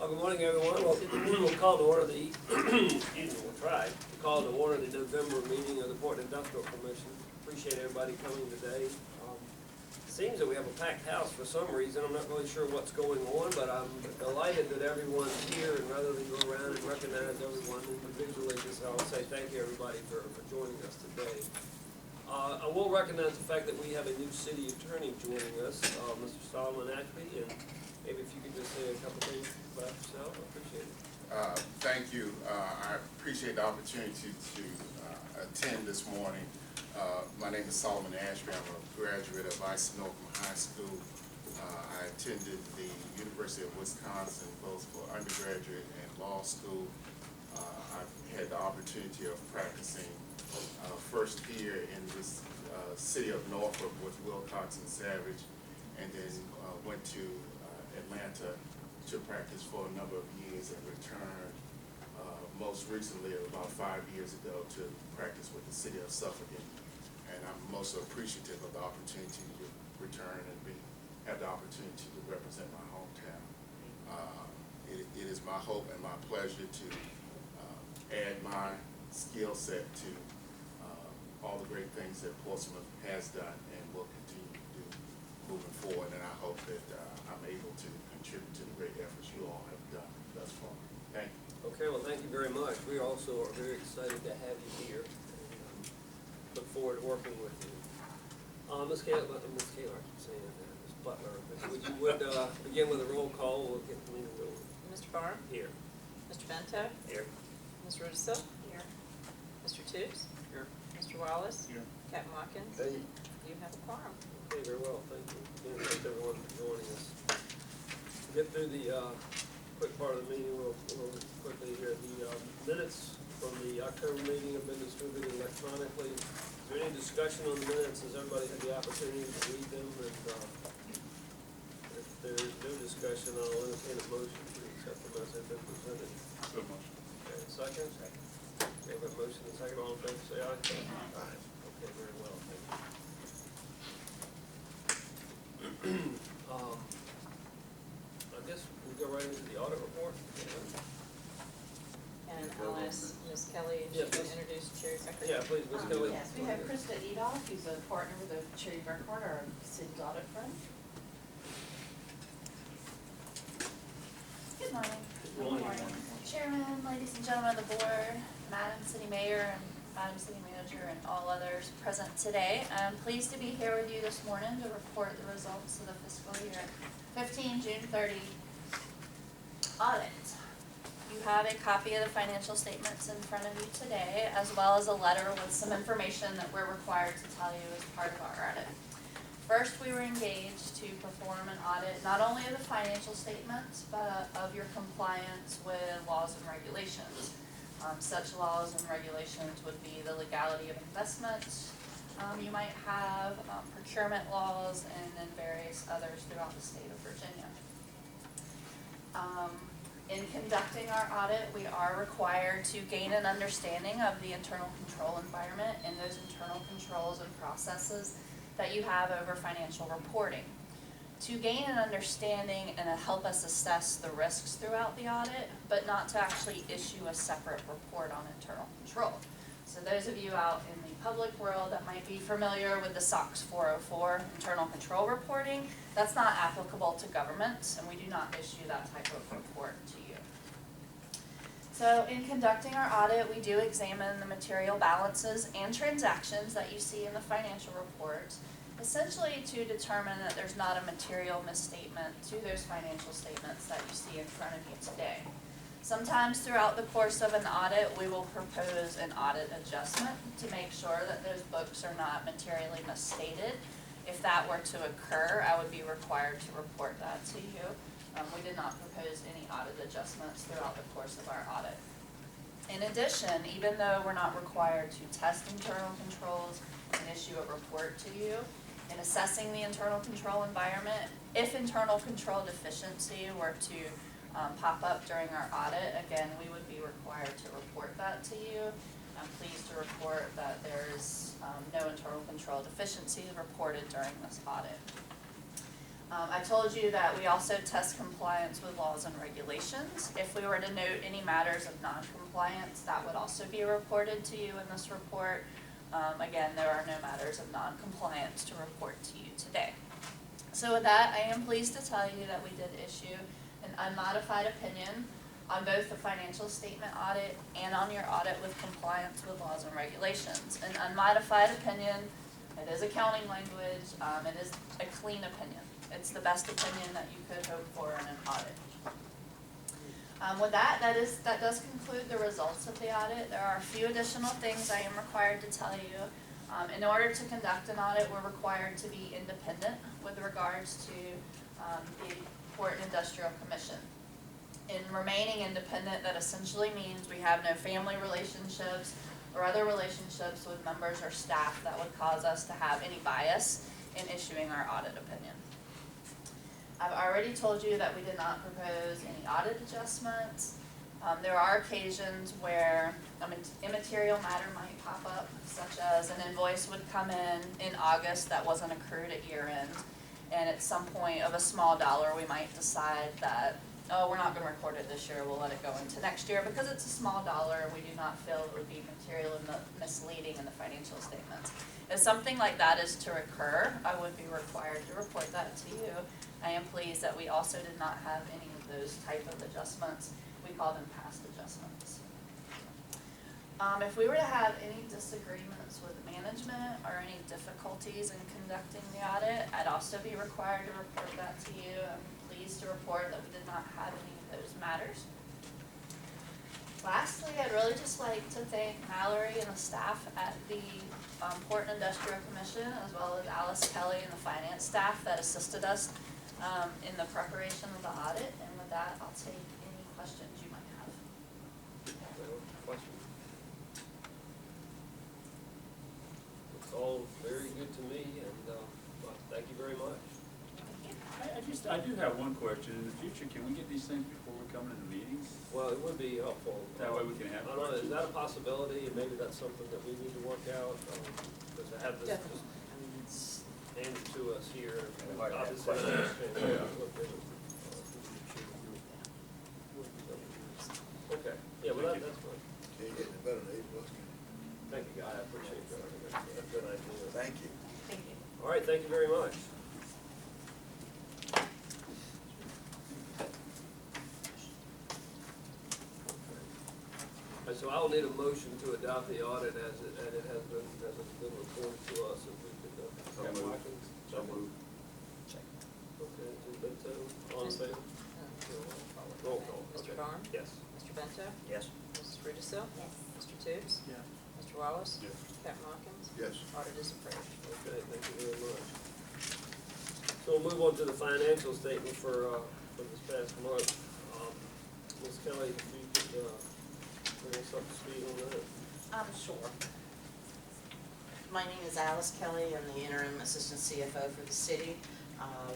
Good morning, everyone. We'll call to order the, we'll try to call to order the November meeting of the Portland Industrial Commission. Appreciate everybody coming today. Seems that we have a packed house for some reason. I'm not really sure what's going on, but I'm delighted that everyone's here, and rather than go around and recognize everyone individually, just I'll say thank you, everybody, for joining us today. I will recognize the fact that we have a new city attorney joining us, Mr. Solomon Ashby, and maybe if you could just say a couple things about yourself, I appreciate it. Thank you. I appreciate the opportunity to attend this morning. My name is Solomon Ashby. I'm a graduate of Isonoka High School. I attended the University of Wisconsin both for undergraduate and law school. I've had the opportunity of practicing first here in this city of Norfolk with Wilcox and Savage, and then went to Atlanta to practice for a number of years and returned most recently about 5 years ago to practice with the city of Suffolk. And I'm most appreciative of the opportunity to return and have the opportunity to represent my hometown. It is my hope and my pleasure to add my skill set to all the great things that Portsmouth has done and will continue to do moving forward. And I hope that I'm able to contribute to the great efforts you all have done thus far. Thank you. Okay, well, thank you very much. We also are very excited to have you here, and look forward to working with you. Ms. Kaler, I keep saying that, Ms. Butler, would you begin with a roll call? We'll get the meeting going. Mr. Barr? Here. Mr. Bento? Here. Ms. Rudisil? Here. Mr. Toops? Here. Mr. Wallace? Here. Captain Watkins? Hey. You have a quorum. Okay, very well, thank you. Again, thanks everyone for joining us. To get through the quick part of the meeting real quickly here. The minutes from the October meeting have been distributed electronically. Is there any discussion on the minutes? Has everybody had the opportunity to read them? And if there is no discussion, I'll entertain a motion to accept them as they've been presented. So much. Okay, second? Second. Okay, we have a motion and a second. All in favor, say aye. Aye. Okay, very well, thank you. I guess we'll go right into the audit report. And I'll ask Ms. Kelly if Yeah, she can please. introduce the Cherry Record. Yeah, please, Ms. Kelly. Yes, we have Krista Edoff, who's a partner with the Cherry Record, our city's audit firm. Good morning. Good morning. Chairman, ladies and gentlemen of the board, Madam City Mayor, and Madam City Manager, and all others present today. I'm pleased to be here with you this morning to report the results of the fiscal year 15 June 30 audit. You have a copy of the financial statements in front of you today, as well as a letter with some information that we're required to tell you as part of our audit. First, we were engaged to perform an audit not only of the financial statements, but of your compliance with laws and regulations. Such laws and regulations would be the legality of investments. You might have procurement laws, and then various others throughout the state of Virginia. In conducting our audit, we are required to gain an understanding of the internal control environment and those internal controls and processes that you have over financial reporting. To gain an understanding and to help us assess the risks throughout the audit, but not to actually issue a separate report on internal control. So those of you out in the public world that might be familiar with the SOX 404 internal control reporting, that's not applicable to governments, and we do not issue that type of report to you. So in conducting our audit, we do examine the material balances and transactions that you see in the financial report, essentially to determine that there's not a material misstatement to those financial statements that you see in front of you today. Sometimes throughout the course of an audit, we will propose an audit adjustment to make sure that those books are not materially misstated. If that were to occur, I would be required to report that to you. We did not propose any audit adjustments throughout the course of our audit. In addition, even though we're not required to test internal controls and issue a report to you, in assessing the internal control environment, if internal control deficiency were to pop up during our audit, again, we would be required to report that to you. I'm pleased to report that there is no internal control deficiencies reported during this audit. I told you that we also test compliance with laws and regulations. If we were to note any matters of non-compliance, that would also be reported to you in this report. Again, there are no matters of non-compliance to report to you today. So with that, I am pleased to tell you that we did issue an unmodified opinion on both the financial statement audit and on your audit with compliance with laws and regulations. An unmodified opinion, it is accounting language, it is a clean opinion. It's the best opinion that you could hope for in an audit. With that does conclude the results of the audit. There are a few additional things I am required to tell you. In order to conduct an audit, we're required to be independent with regards to the Port and Industrial Commission. In remaining independent, that essentially means we have no family relationships or other relationships with members or staff that would cause us to have any bias in issuing our audit opinion. I've already told you that we did not propose any audit adjustments. There are occasions where an immaterial matter might pop up, such as an invoice would come in August that wasn't accrued at year end, and at some point of a small dollar we might decide that, oh, we're not going to record it this year, we'll let it go into next year because it's a small dollar and we do not feel it would be material and misleading in the financial statements. If something like that is to occur, I would be required to report that to you. I am pleased that we also did not have any of those type of adjustments. We call them past adjustments. If we were to have any disagreements with management or any difficulties in conducting the audit, I'd also be required to report that to you. I'm pleased to report that we did not have any of those matters. Lastly, I'd really just like to thank Mallory and the staff at the Port and Industrial Commission, as well as Alice Kelly and the finance staff that assisted us in the preparation of the audit. And with that, I'll take any questions you might have. Questions? It's all very good to me, and well, thank you very much. I do have one question. In the future, can we get these things before we come into the meetings? Well, it would be helpful. That way we can have I don't know, is that a possibility, and maybe that's something that we need to work out? Because I have this just handed to us here. And if I can have Obviously, questions. Okay, yeah, well, Thank you. that's fine. Can't get any better than 8 bucks, can you? Thank you, guy, I appreciate that. That's a good idea. Thank you. Thank you. All right, thank you very much. So I will need a motion to adopt the audit as it has been reported to us. If we could, So moved. So moved. Okay, Mr. Bento, all in favor? Roll call. Mr. Okay. Vaughn? Yes. Mr. Bento? Yes. Mrs. Rudisil? Yes. Mr. Toops? Yeah. Mr. Wallace? Yes. Captain Watkins? Yes. Audit is approved. Okay, thank you very much. So we'll move on to the financial statement for this past month. Ms. Kelly, if you could bring us up to speed on that. Sure. My name is Alice Kelly. I'm the interim assistant CFO for the city.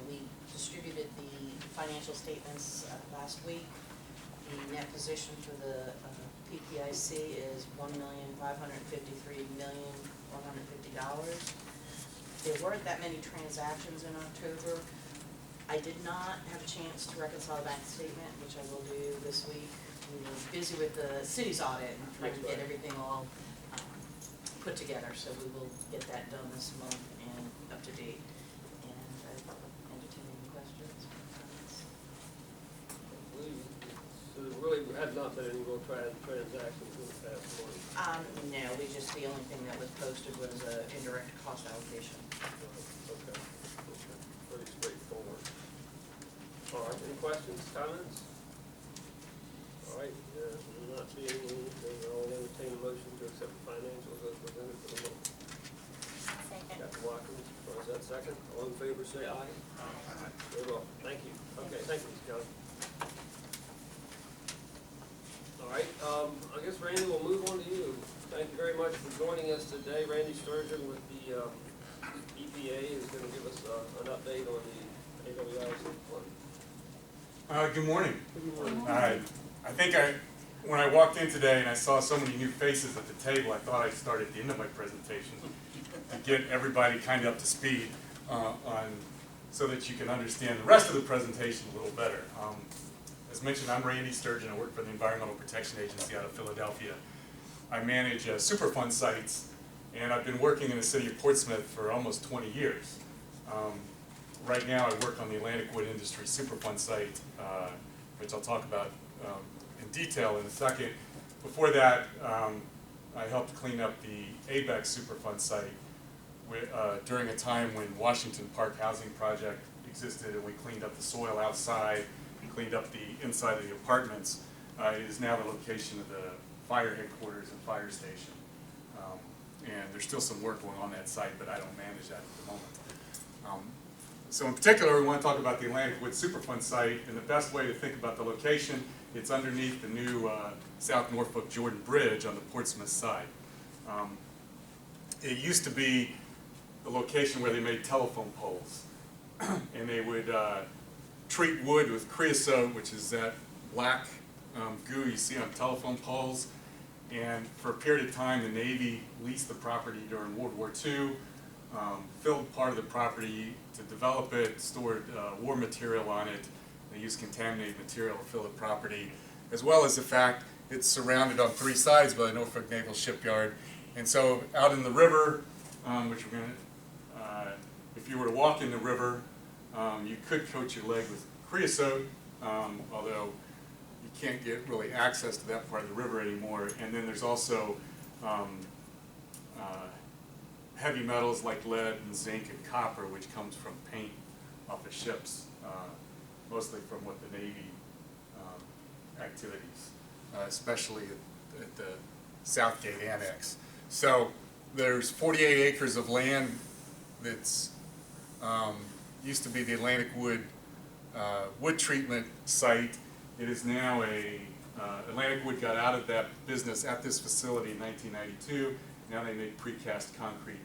We distributed the financial statements last week. The net position for the PPIC is $1,553,150. There weren't that many transactions in October. I did not have a chance to reconcile a bank statement, which I will do this week. We were busy with the city's audit and trying to get everything all put together, so we will get that done this month and up to date. And I entertain any questions or comments. So there really had not been any real transactions in the past month. No, the only thing that was posted was a indirect cost allocation. Okay, pretty straightforward. All right, any questions, comments? All right, not seeing anything, I'll entertain a motion to accept the financials as presented for the month. Second. Captain Watkins, or is that second? All in favor, say aye. Very well, thank you. Okay, thank you, Ms. Kelly. All right, I guess Randy, we'll move on to you. Thank you very much for joining us today. Randy Sturgeon with the EPA is going to give us an update on the AWIC fund. Good morning. I think when I walked in today and I saw so many new faces at the table, I thought I'd start at the end of my presentation to get everybody kind of up to speed on so that you can understand the rest of the presentation a little better. As mentioned, I'm Randy Sturgeon. I work for the Environmental Protection Agency out of Philadelphia. I manage Superfund sites, and I've been working in the city of Portsmouth for almost 20 years. Right now I work on the Atlantic Wood Industry Superfund site, which I'll talk about in detail in a second. Before that, I helped clean up the ABEX Superfund site during a time when Washington Park Housing Project existed, and we cleaned up the soil outside and cleaned up the inside of the apartments. It is now the location of the fire headquarters and fire station. And there's still some work going on that site, but I don't manage that at the moment. So in particular, we want to talk about the Atlantic Wood Superfund site, and the best way to think about the location, it's underneath the new South Norfolk Jordan Bridge on the Portsmouth side. It used to be the location where they made telephone poles, and they would treat wood with creosote, which is that black goo you see on telephone poles. And for a period of time, the Navy leased the property during World War II, filled part of the property to develop it, stored war material on it. They used contaminated material to fill the property, as well as the fact it's surrounded on three sides by the Norfolk Naval Shipyard. And so out in the river, which we're going to, if you were to walk in the river, you could coat your leg with creosote, although you can't get really access to that part of the river anymore. And then there's also heavy metals like lead and zinc and copper, which comes from paint off of ships, mostly from what the Navy activities, especially at the Southgate Annex. So there's 48 acres of land that's used to be the Atlantic Wood wood treatment site. It is now Atlantic Wood got out of that business at this facility in 1992. Now they make precast concrete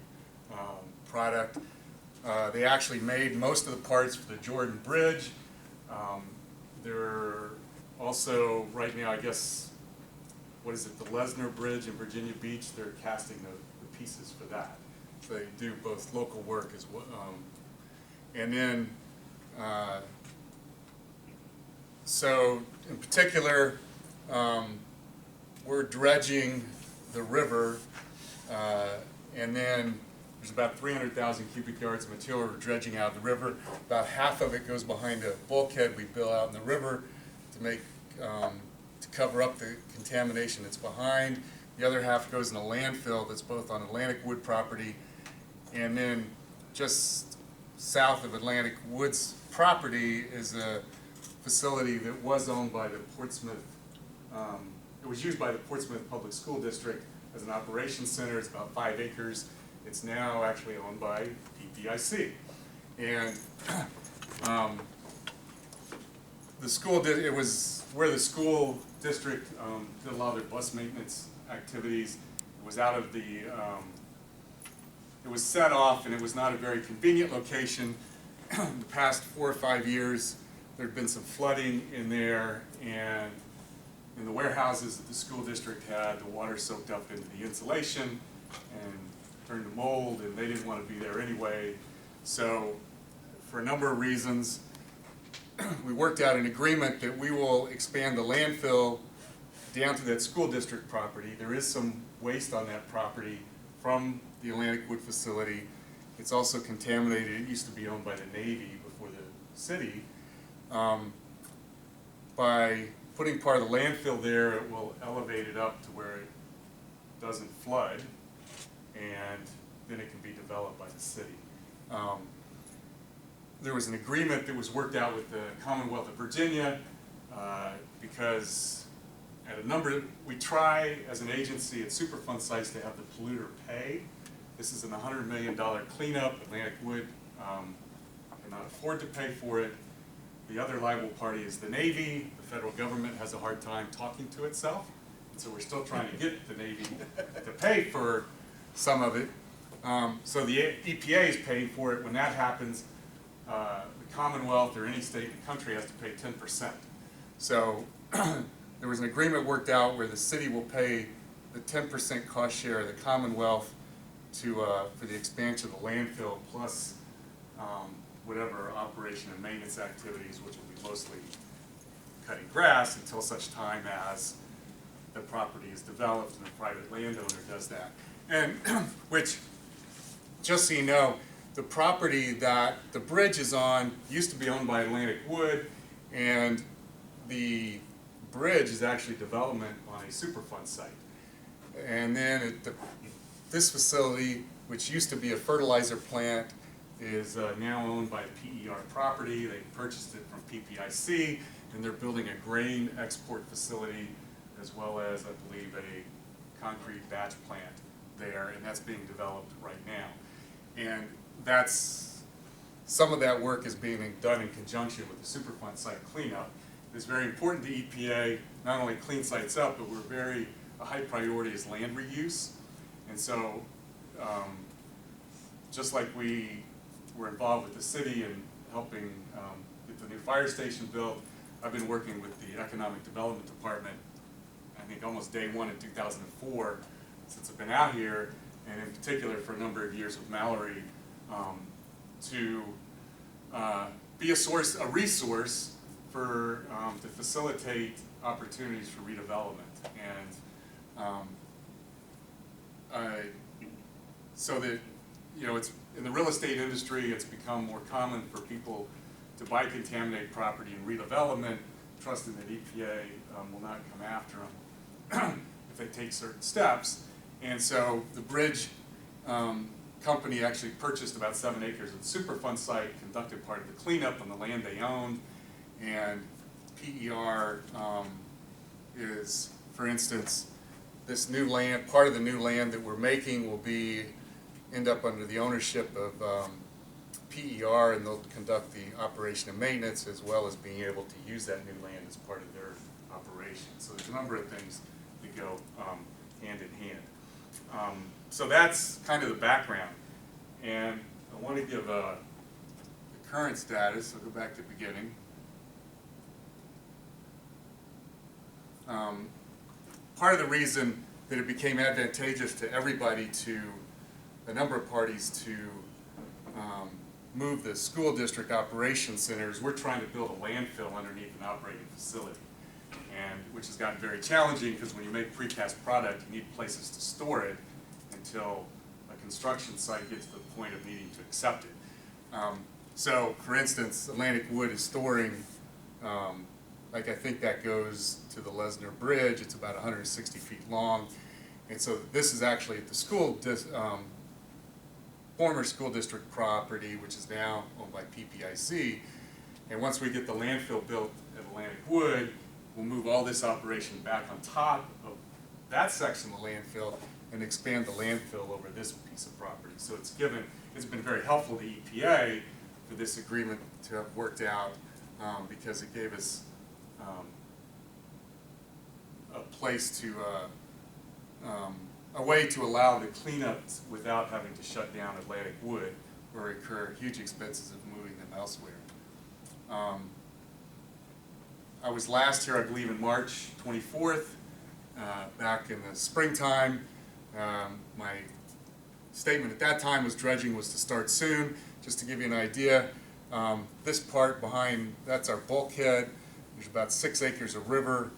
product. They actually made most of the parts for the Jordan Bridge. They're also, right now, I guess, what is it, the Lesnar Bridge in Virginia Beach, they're casting the pieces for that. So they do both local work as well. And then, so in particular, we're dredging the river, and then there's about 300,000 cubic yards of material we're dredging out of the river. About half of it goes behind a bulkhead we built out in the river to make, to cover up the contamination that's behind. The other half goes in a landfill that's both on Atlantic Wood property, and then just south of Atlantic Wood's property is a facility that was owned by the Portsmouth, it was used by the Portsmouth Public School District as an operations center. It's about 5 acres. It's now actually owned by PPIC. And the school did, it was where the school district did a lot of their bus maintenance activities. It was out of the, it was set off, and it was not a very convenient location. In the past 4 or 5 years, there had been some flooding in there, and in the warehouses that the school district had, the water soaked up into the insulation and turned to mold, and they didn't want to be there anyway. So for a number of reasons, we worked out an agreement that we will expand the landfill down to that school district property. There is some waste on that property from the Atlantic Wood facility. It's also contaminated. It used to be owned by the Navy before the city. By putting part of the landfill there, it will elevate it up to where it doesn't flood, and then it can be developed by the city. There was an agreement that was worked out with the Commonwealth of Virginia because at a number, we try as an agency at Superfund sites to have the polluter pay. This is an $100 million cleanup. Atlantic Wood cannot afford to pay for it. The other liable party is the Navy. The federal government has a hard time talking to itself, and so we're still trying to get the Navy to pay for some of it. So the EPA is paying for it. When that happens, the Commonwealth or any state in the country has to pay 10%. So there was an agreement worked out where the city will pay the 10% cost share of the Commonwealth to, for the expansion of the landfill, plus whatever operation and maintenance activities, which will be mostly cutting grass until such time as the property is developed and the private landowner does that. And which, just so you know, the property that the bridge is on used to be owned by Atlantic Wood, and the bridge is actually development on a Superfund site. And then this facility, which used to be a fertilizer plant, is now owned by PER Property. They purchased it from PPIC, and they're building a grain export facility as well as, I believe, a concrete batch plant there, and that's being developed right now. And some of that work is being done in conjunction with the Superfund site cleanup. It's very important to EPA not only clean sites up, but a high priority is land reuse. And so, just like we were involved with the city in helping get the new fire station built, I've been working with the Economic Development Department, I think almost day one in 2004, since I've been out here, and in particular for a number of years with Mallory, to be a resource for to facilitate opportunities for redevelopment. And so that, you know, it's in the real estate industry, it's become more common for people to buy contaminated property and redevelopment, trusting that EPA will not come after them if they take certain steps. And so the bridge company actually purchased about 7 acres of the Superfund site, conducted part of the cleanup on the land they owned, and PER is, for instance, this new land, part of the new land that we're making will end up under the ownership of PER, and they'll conduct the operation and maintenance as well as being able to use that new land as part of their operation. So there's a number of things that go hand in hand. So that's kind of the background. And I want to give the current status. I'll go back to the beginning. Part of the reason that it became advantageous to everybody, to a number of parties, to move the school district operations centers, we're trying to build a landfill underneath an operating facility, and which has gotten very challenging because when you make precast product, you need places to store it until a construction site gets to the point of needing to accept it. So, for instance, Atlantic Wood is storing, like I think that goes to the Lesnar Bridge. It's about 160 feet long, and so this is actually at the former school district property, which is now owned by PPIC. And once we get the landfill built at Atlantic Wood, we'll move all this operation back on top of that section of the landfill and expand the landfill over this piece of property. So it's been very helpful to EPA for this agreement to have worked out, because it gave us a place to a way to allow the cleanup without having to shut down Atlantic Wood or incur huge expenses of moving them elsewhere. I was last here, I believe, in March 24th, back in the springtime. My statement at that time was dredging was to start soon. Just to give you an idea, this part behind, that's our bulkhead. There's about 6 acres of river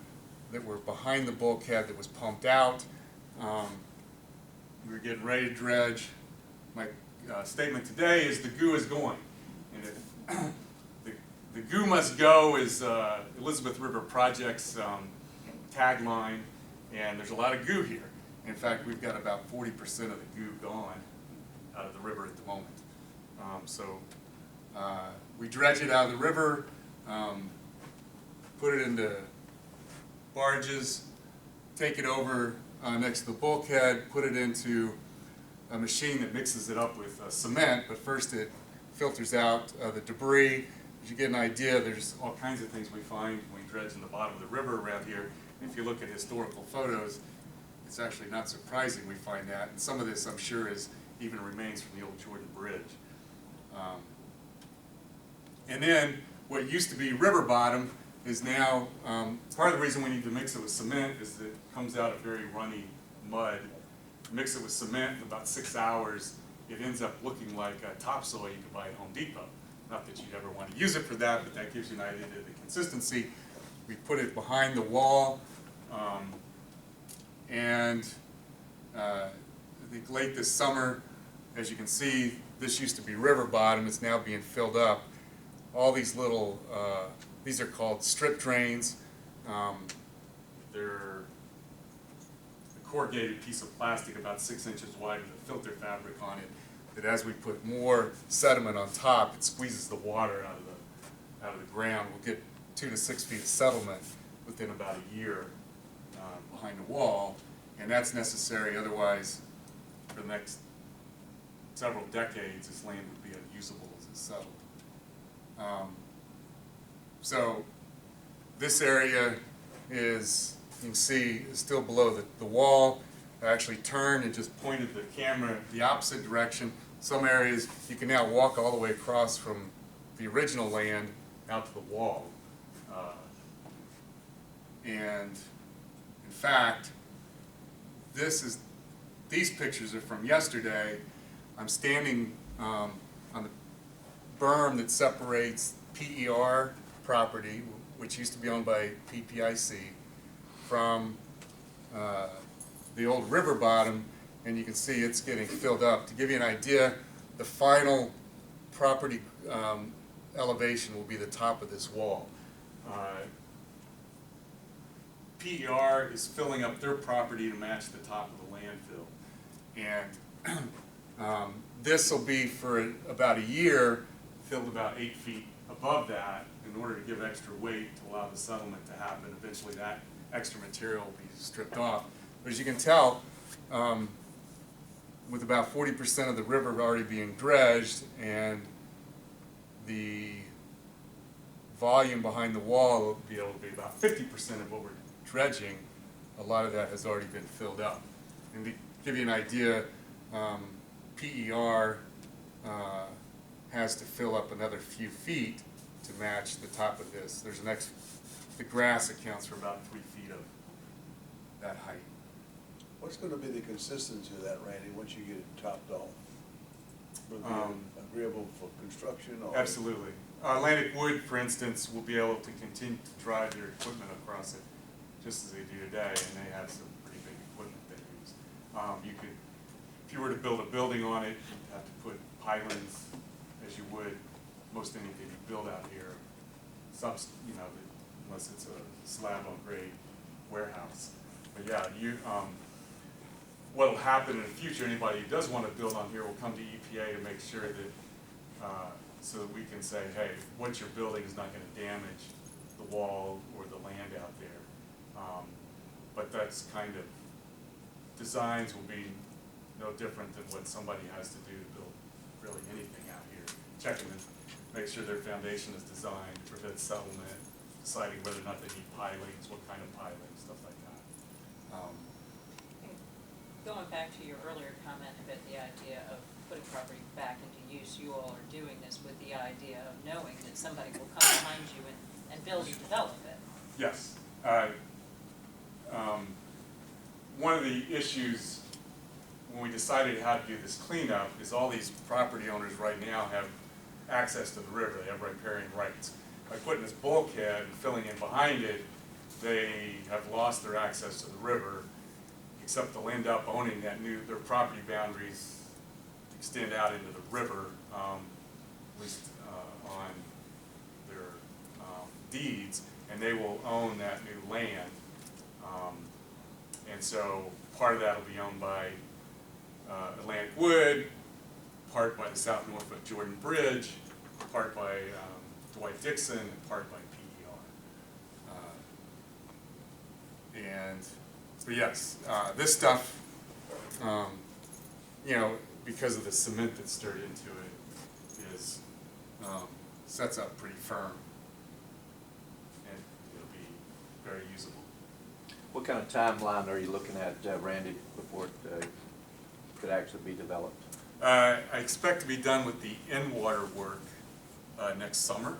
that were behind the bulkhead that was pumped out. We were getting ready to dredge. My statement today is the goo is going. And the goo must go is Elizabeth River Project's tagline, and there's a lot of goo here. In fact, we've got about 40% of the goo gone out of the river at the moment. We dredge it out of the river, put it into barges, take it over next to the bulkhead, put it into a machine that mixes it up with cement, but first it filters out the debris. As you get an idea, there's all kinds of things we find when we dredge in the bottom of the river around here. And if you look at historical photos, it's actually not surprising we find that. And some of this, I'm sure, even remains from the old Jordan Bridge. And then what used to be river bottom is now, part of the reason we need to mix it with cement is that it comes out of very runny mud. Mix it with cement in about 6 hours, it ends up looking like topsoil you can buy at Home Depot. Not that you'd ever want to use it for that, but that gives you an idea of the consistency. We put it behind the wall, and I think late this summer, as you can see, this used to be river bottom, it's now being filled up. All these little, these are called strip drains. They're a corrugated piece of plastic about 6 inches wide with a filter fabric on it, that as we put more sediment on top, it squeezes the water out of the ground. We'll get 2 to 6 feet of settlement within about a year behind the wall, and that's necessary, otherwise for the next several decades this land would be unusable as it's settled. So this area is, you can see, is still below the wall. I actually turned and just pointed the camera the opposite direction. Some areas you can now walk all the way across from the original land out to the wall. And in fact, these pictures are from yesterday. I'm standing on the berm that separates PER property, which used to be owned by PPIC, from the old river bottom, and you can see it's getting filled up. To give you an idea, the final property elevation will be the top of this wall. PER is filling up their property to match the top of the landfill. And this will be for about a year filled about 8 feet above that in order to give extra weight to allow the settlement to happen. Eventually that extra material will be stripped off. But as you can tell, with about 40% of the river already being dredged and the volume behind the wall will be able to be about 50% of what we're dredging, a lot of that has already been filled up. And to give you an idea, PER has to fill up another few feet to match the top of this. There's the grass accounts for about 3 feet of that height. What's gonna be the consistency of that, Randy, once you get it topped off? Will it be agreeable for construction or? Absolutely. Atlantic Wood, for instance, will be able to continue to drive their equipment across it just as they do today, and they have some pretty big equipment they use. If you were to build a building on it, you'd have to put pilings, as you would most anything you build out here, unless it's a slab-on-grade warehouse. But yeah, what will happen in the future, anybody who does want to build on here will come to EPA to make sure that, so that we can say, hey, what you're building is not going to damage the wall or the land out there. But that's kind of, designs will be no different than what somebody has to do to build really anything out here. Checking to make sure their foundation is designed to prevent settlement, deciding whether or not they need pilings, what kind of pilings, stuff like that. Going back to your earlier comment about the idea of putting property back into use, you all are doing this with the idea of knowing that somebody will come behind you and build and develop it. Yes. One of the issues when we decided how to do this cleanup is all these property owners right now have access to the river. They have riparian rights. By putting this bulkhead and filling in behind it, they have lost their access to the river, except they'll end up owning their property boundaries extend out into the river, at least on their deeds, and they will own that new land. And so part of that will be owned by Atlantic Wood, part by the South Norfolk Jordan Bridge, part by Dwight Dixon, and part by PER. But yes, this stuff, because of the cement that's stirred into it, is sets up pretty firm, and it'll be very usable. What kind of timeline are you looking at, Randy, before it could actually be developed? I expect to be done with the in-water work next summer.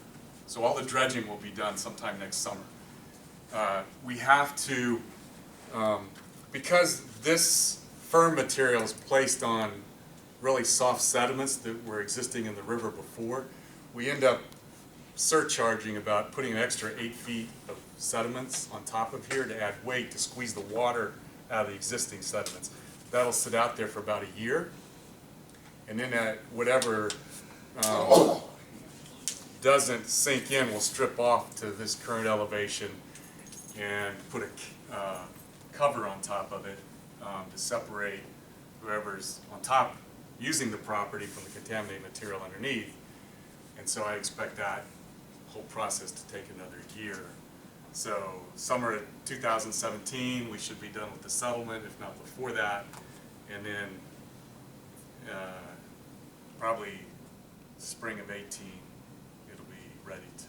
So all the dredging will be done sometime next summer. We have to, because this firm material is placed on really soft sediments that were existing in the river before, we end up surcharging about putting an extra 8 feet of sediments on top of here to add weight to squeeze the water out of the existing sediments. That'll sit out there for about a year, and then that whatever doesn't sink in will strip off to this current elevation and put a cover on top of it to separate whoever's on top using the property from the contaminated material underneath. And so I expect that whole process to take another year. So summer of 2017, we should be done with the settlement, if not before that. And then probably spring of 18, it'll be ready to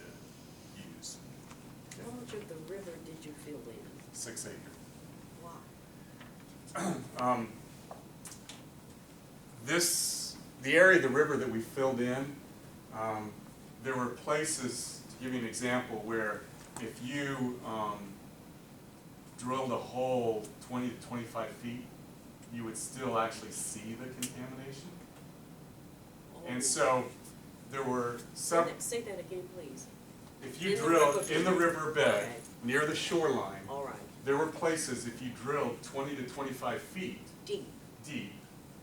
use. How much of the river did you fill in? 6 acres. Why? The area of the river that we filled in, there were places, to give you an example, where if you drilled a hole 20 to 25 feet, you would still actually see the contamination. And so there were some. Say that again, please. If you drilled in the riverbed Okay. near the shoreline, All right. there were places if you drilled 20 to 25 feet Deep. deep,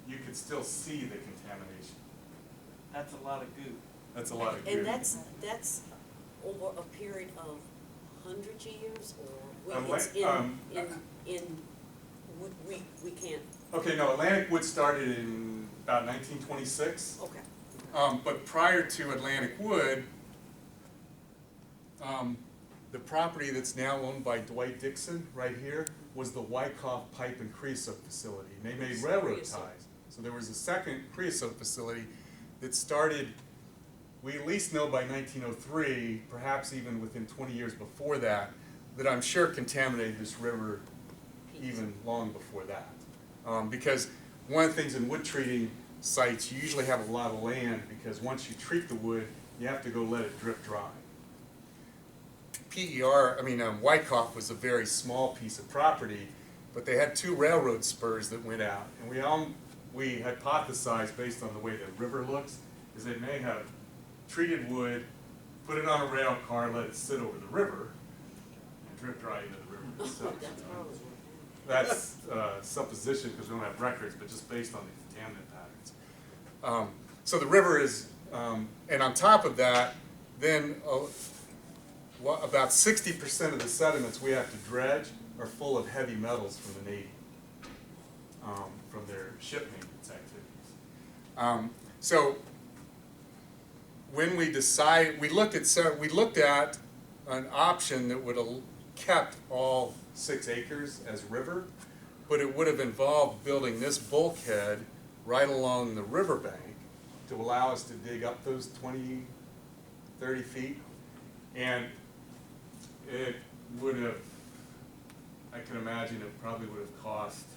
you could still see the contamination. That's a lot of goo. That's a lot of goo. And that's over a period of hundreds of years, or well, it's we can't. Okay, no, Atlantic Wood started in about 1926. Okay. But prior to Atlantic Wood, the property that's now owned by Dwight Dixon right here was the Wyckoff Pipe and Creosote facility. And they made railroad ties. So there was a second creosote facility that started, we at least know by 1903, perhaps even within 20 years before that, that I'm sure contaminated this river even long before that. Because one of the things in wood treating sites, you usually have a lot of land because once you treat the wood, you have to go let it drip dry. Wyckoff was a very small piece of property, but they had 2 railroad spurs that went out. And we hypothesized, based on the way the river looks, is they may have treated wood, put it on a rail car, let it sit over the river, and drip dry into the river. So, that's supposition because we don't have records, but just based on the contaminant patterns. So the river is, and on top of that, then about 60% of the sediments we have to dredge are full of heavy metals from the Navy, from their ship maintenance activities. So when we decided, we looked at an option that would have kept all 6 acres as river, but it would have involved building this bulkhead right along the riverbank to allow us to dig up those 20, 30 feet. And it would have, I can imagine it probably would have cost,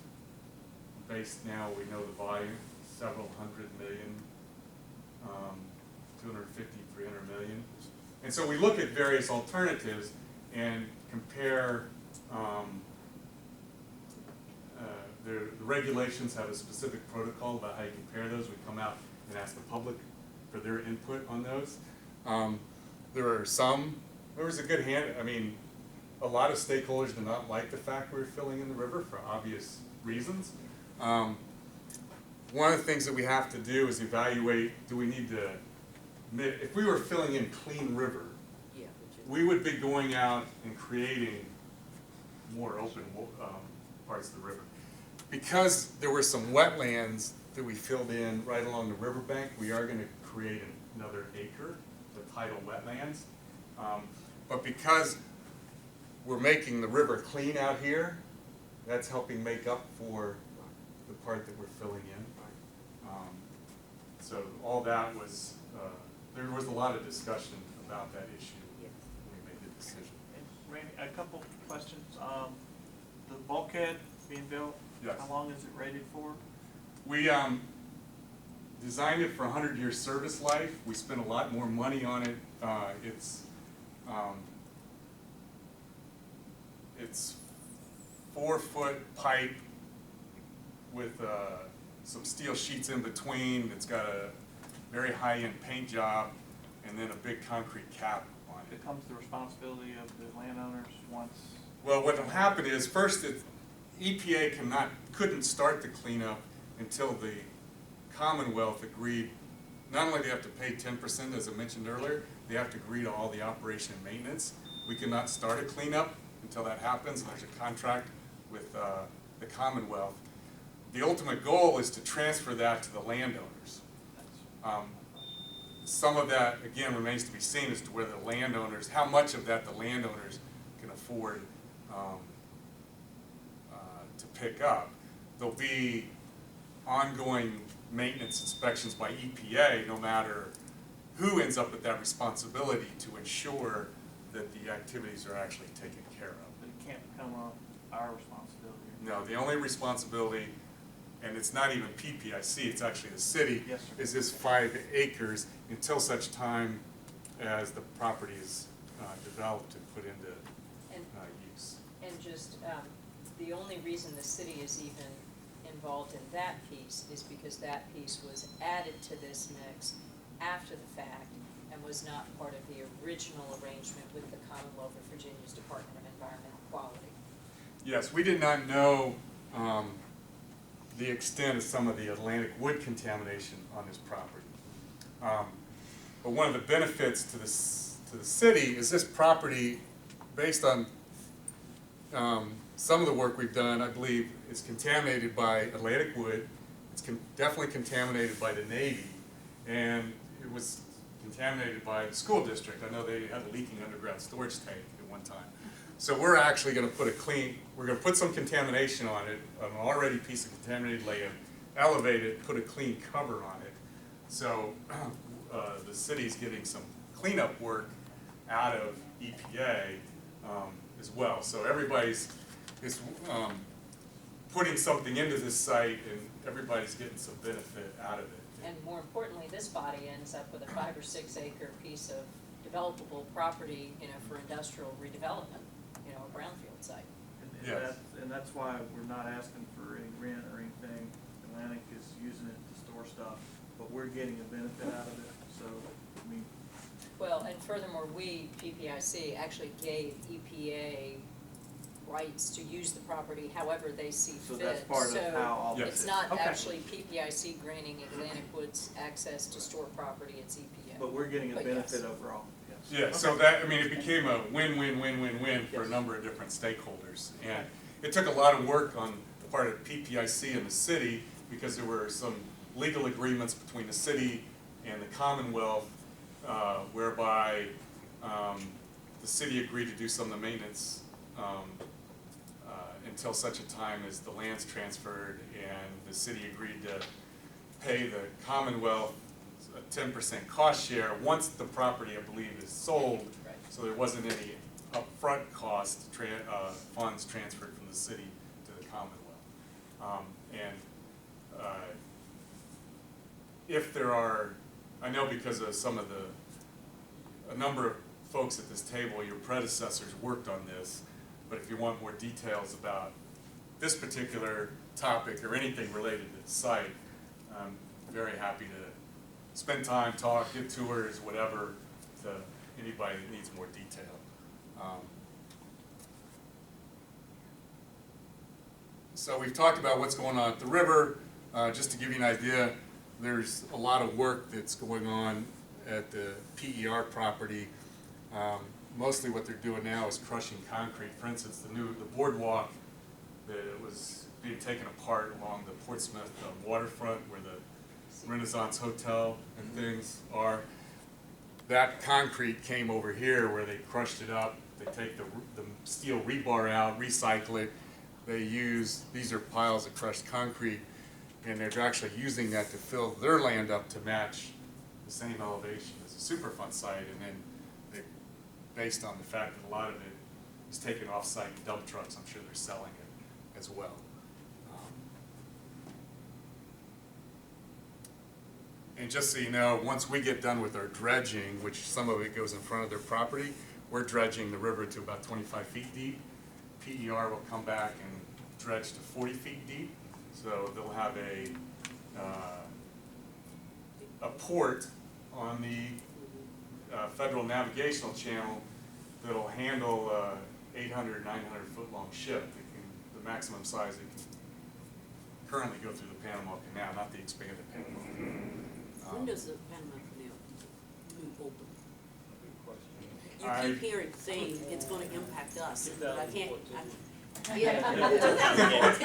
based now we know the volume, several hundred million, 250, 300 million. And so we look at various alternatives and compare, the regulations have a specific protocol about how you compare those. We come out and ask the public for their input on those. There was a good hand, a lot of stakeholders did not like the fact we were filling in the river for obvious reasons. One of the things that we have to do is evaluate, do we need to, if we were filling in clean river, we would be going out and creating more open parts of the river. Because there were some wetlands that we filled in right along the riverbank, we are going to create another acre, the tidal wetlands. But because we're making the river clean out here, that's helping make up for the part that we're filling in. So all that was, there was a lot of discussion about that issue when we made the decision. Randy, a couple questions. The bulkhead being built, Yes. how long is it rated for? We designed it for 100-year service life. We spent a lot more money on it. It's 4-foot pipe with some steel sheets in between. It's got a very high-end paint job, and then a big concrete cap on it. Becomes the responsibility of the landowners once. Well, what will happen is, first, EPA couldn't start the cleanup until the Commonwealth agreed. Not only do they have to pay 10%, as I mentioned earlier, they have to agree to all the operation and maintenance. We cannot start a cleanup until that happens, and there's a contract with the Commonwealth. The ultimate goal is to transfer that to the landowners. Some of that, again, remains to be seen as to whether the landowners, how much of that the landowners can afford to pick up. There'll be ongoing maintenance inspections by EPA, no matter who ends up with that responsibility, to ensure that the activities are actually taken care of. But it can't become our responsibility. No, the only responsibility, and it's not even PPIC, it's actually the city, Yes, sir. is this 5 acres until such time as the property is developed and put into And, use. and just, the only reason the city is even involved in that piece is because that piece was added to this mix after the fact and was not part of the original arrangement with the Commonwealth of Virginia's Department of Environmental Quality. Yes, we did not know the extent of some of the Atlantic wood contamination on this property. But one of the benefits to the city is this property, based on some of the work we've done, I believe, is contaminated by Atlantic wood. It's definitely contaminated by the Navy, and it was contaminated by the school district. I know they had a leaking underground storage tank at one time. So we're actually going to we're going to put some contamination on it, an already piece of contaminated land, elevate it, put a clean cover on it. So the city's getting some cleanup work out of EPA as well. So everybody's putting something into this site, and everybody's getting some benefit out of it. And more importantly, this body ends up with a 5 or 6 acre piece of developable property, for industrial redevelopment, a brownfield site. Yes. And that's why we're not asking for any rent or anything. Atlantic is using it to store stuff, but we're getting a benefit out of it, so, I mean. Well, and furthermore, we, PPIC, actually gave EPA rights to use the property however they see fit. So that's part of how all Yes. this It's is. not Okay. actually PPIC granting Atlantic Woods access to store property, it's EPA. But we're getting a But benefit yes. overall, yes. Yeah, so it became a win-win-win-win-win for a number of different stakeholders. And it took a lot of work on the part of PPIC and the city, because there were some legal agreements between the city and the Commonwealth whereby the city agreed to do some of the maintenance until such a time as the land's transferred, and the city agreed to pay the Commonwealth a 10% cost share once the property, I believe, is sold. Right. So there wasn't any upfront cost, funds transferred from the city to the Commonwealth. If there are, I know because of a number of folks at this table, your predecessors worked on this, but if you want more details about this particular topic or anything related to the site, I'm very happy to spend time, talk, give tours, whatever, to anybody that needs more detail. So we've talked about what's going on at the river. Just to give you an idea, there's a lot of work that's going on at the PER property. Mostly what they're doing now is crushing concrete. For instance, the boardwalk that was being taken apart along the Portsmouth waterfront, where the Renaissance Hotel and things are. That concrete came over here where they crushed it up. They take the steel rebar out, recycle it. These are piles of crushed concrete, and they're actually using that to fill their land up to match the same elevation as a Superfund site, and then based on the fact that a lot of it is taken off-site in dump trucks, I'm sure they're selling it as well. And just so you know, once we get done with our dredging, which some of it goes in front of their property, we're dredging the river to about 25 feet deep. PER will come back and dredge to 40 feet deep. So they'll have a port on the federal navigational channel that'll handle 800, 900 foot long ship. That can, the maximum size it can currently go through the Panama Canal, not the expanded Panama Canal. When does the Panama Canal move open? You I- keep hearing saying it's gonna impact us, but I can't, That was the target, that was the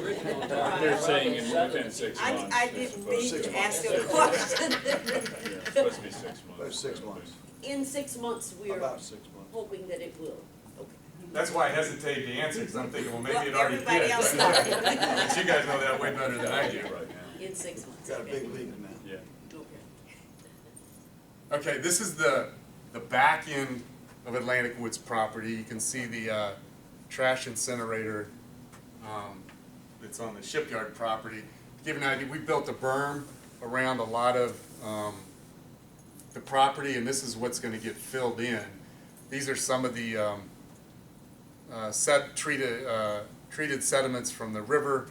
original target. They're saying it's within 6 I, months. I it's didn't supposed mean to to be. ask a question. Yeah, it's supposed to be 6 months. About 6 months. In 6 months, we're About 6 months. hoping that it will. Okay. That's why I hesitated to answer, because I'm thinking, well, maybe Well, it already did. everybody else knows. But you guys know that way better than I do right now. In 6 months. Got a Okay. big leak now. Yeah. Okay. Okay, this is the back end of Atlantic Woods property. You can see the trash incinerator that's on the shipyard property. To give you an idea, we built a berm around a lot of the property, and this is what's going to get filled in. These are some of the treated sediments from the river.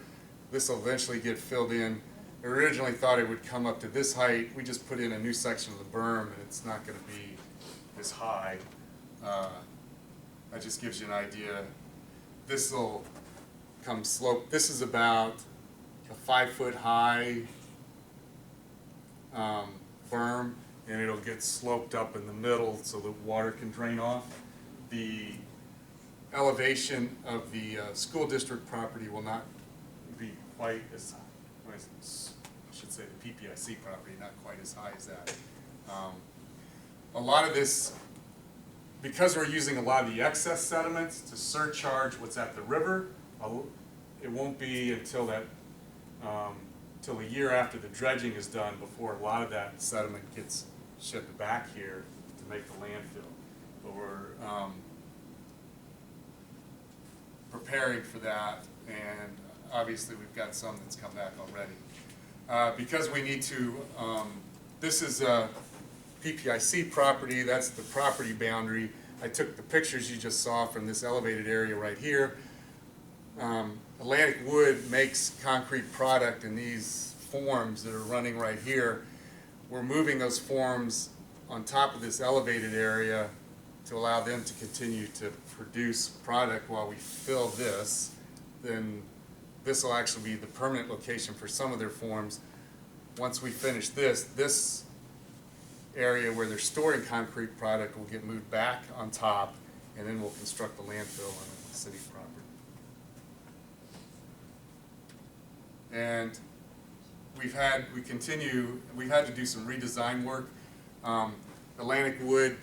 This will eventually get filled in. I originally thought it would come up to this height. We just put in a new section of the berm, and it's not going to be this high. That just gives you an idea. This will come slope. This is about a 5 foot high berm, and it'll get sloped up in the middle so that water can drain off. The elevation of the school district property will not be quite as, I should say the PPIC property, not quite as high as that. A lot of this, because we're using a lot of the excess sediments to surcharge what's at the river, it won't be until that, till a year after the dredging is done before a lot of that sediment gets shipped back here to make the landfill. But we're preparing for that, and obviously we've got some that's come back already. Because we need to, this is a PPIC property, that's the property boundary. I took the pictures you just saw from this elevated area right here. Atlantic Wood makes concrete product in these forms that are running right here. We're moving those forms on top of this elevated area to allow them to continue to produce product while we fill this. Then this will actually be the permanent location for some of their forms. Once we finish this area where they're storing concrete product will get moved back on top, and then we'll construct the landfill on the city property. And we've had to do some redesign work. Atlantic Wood,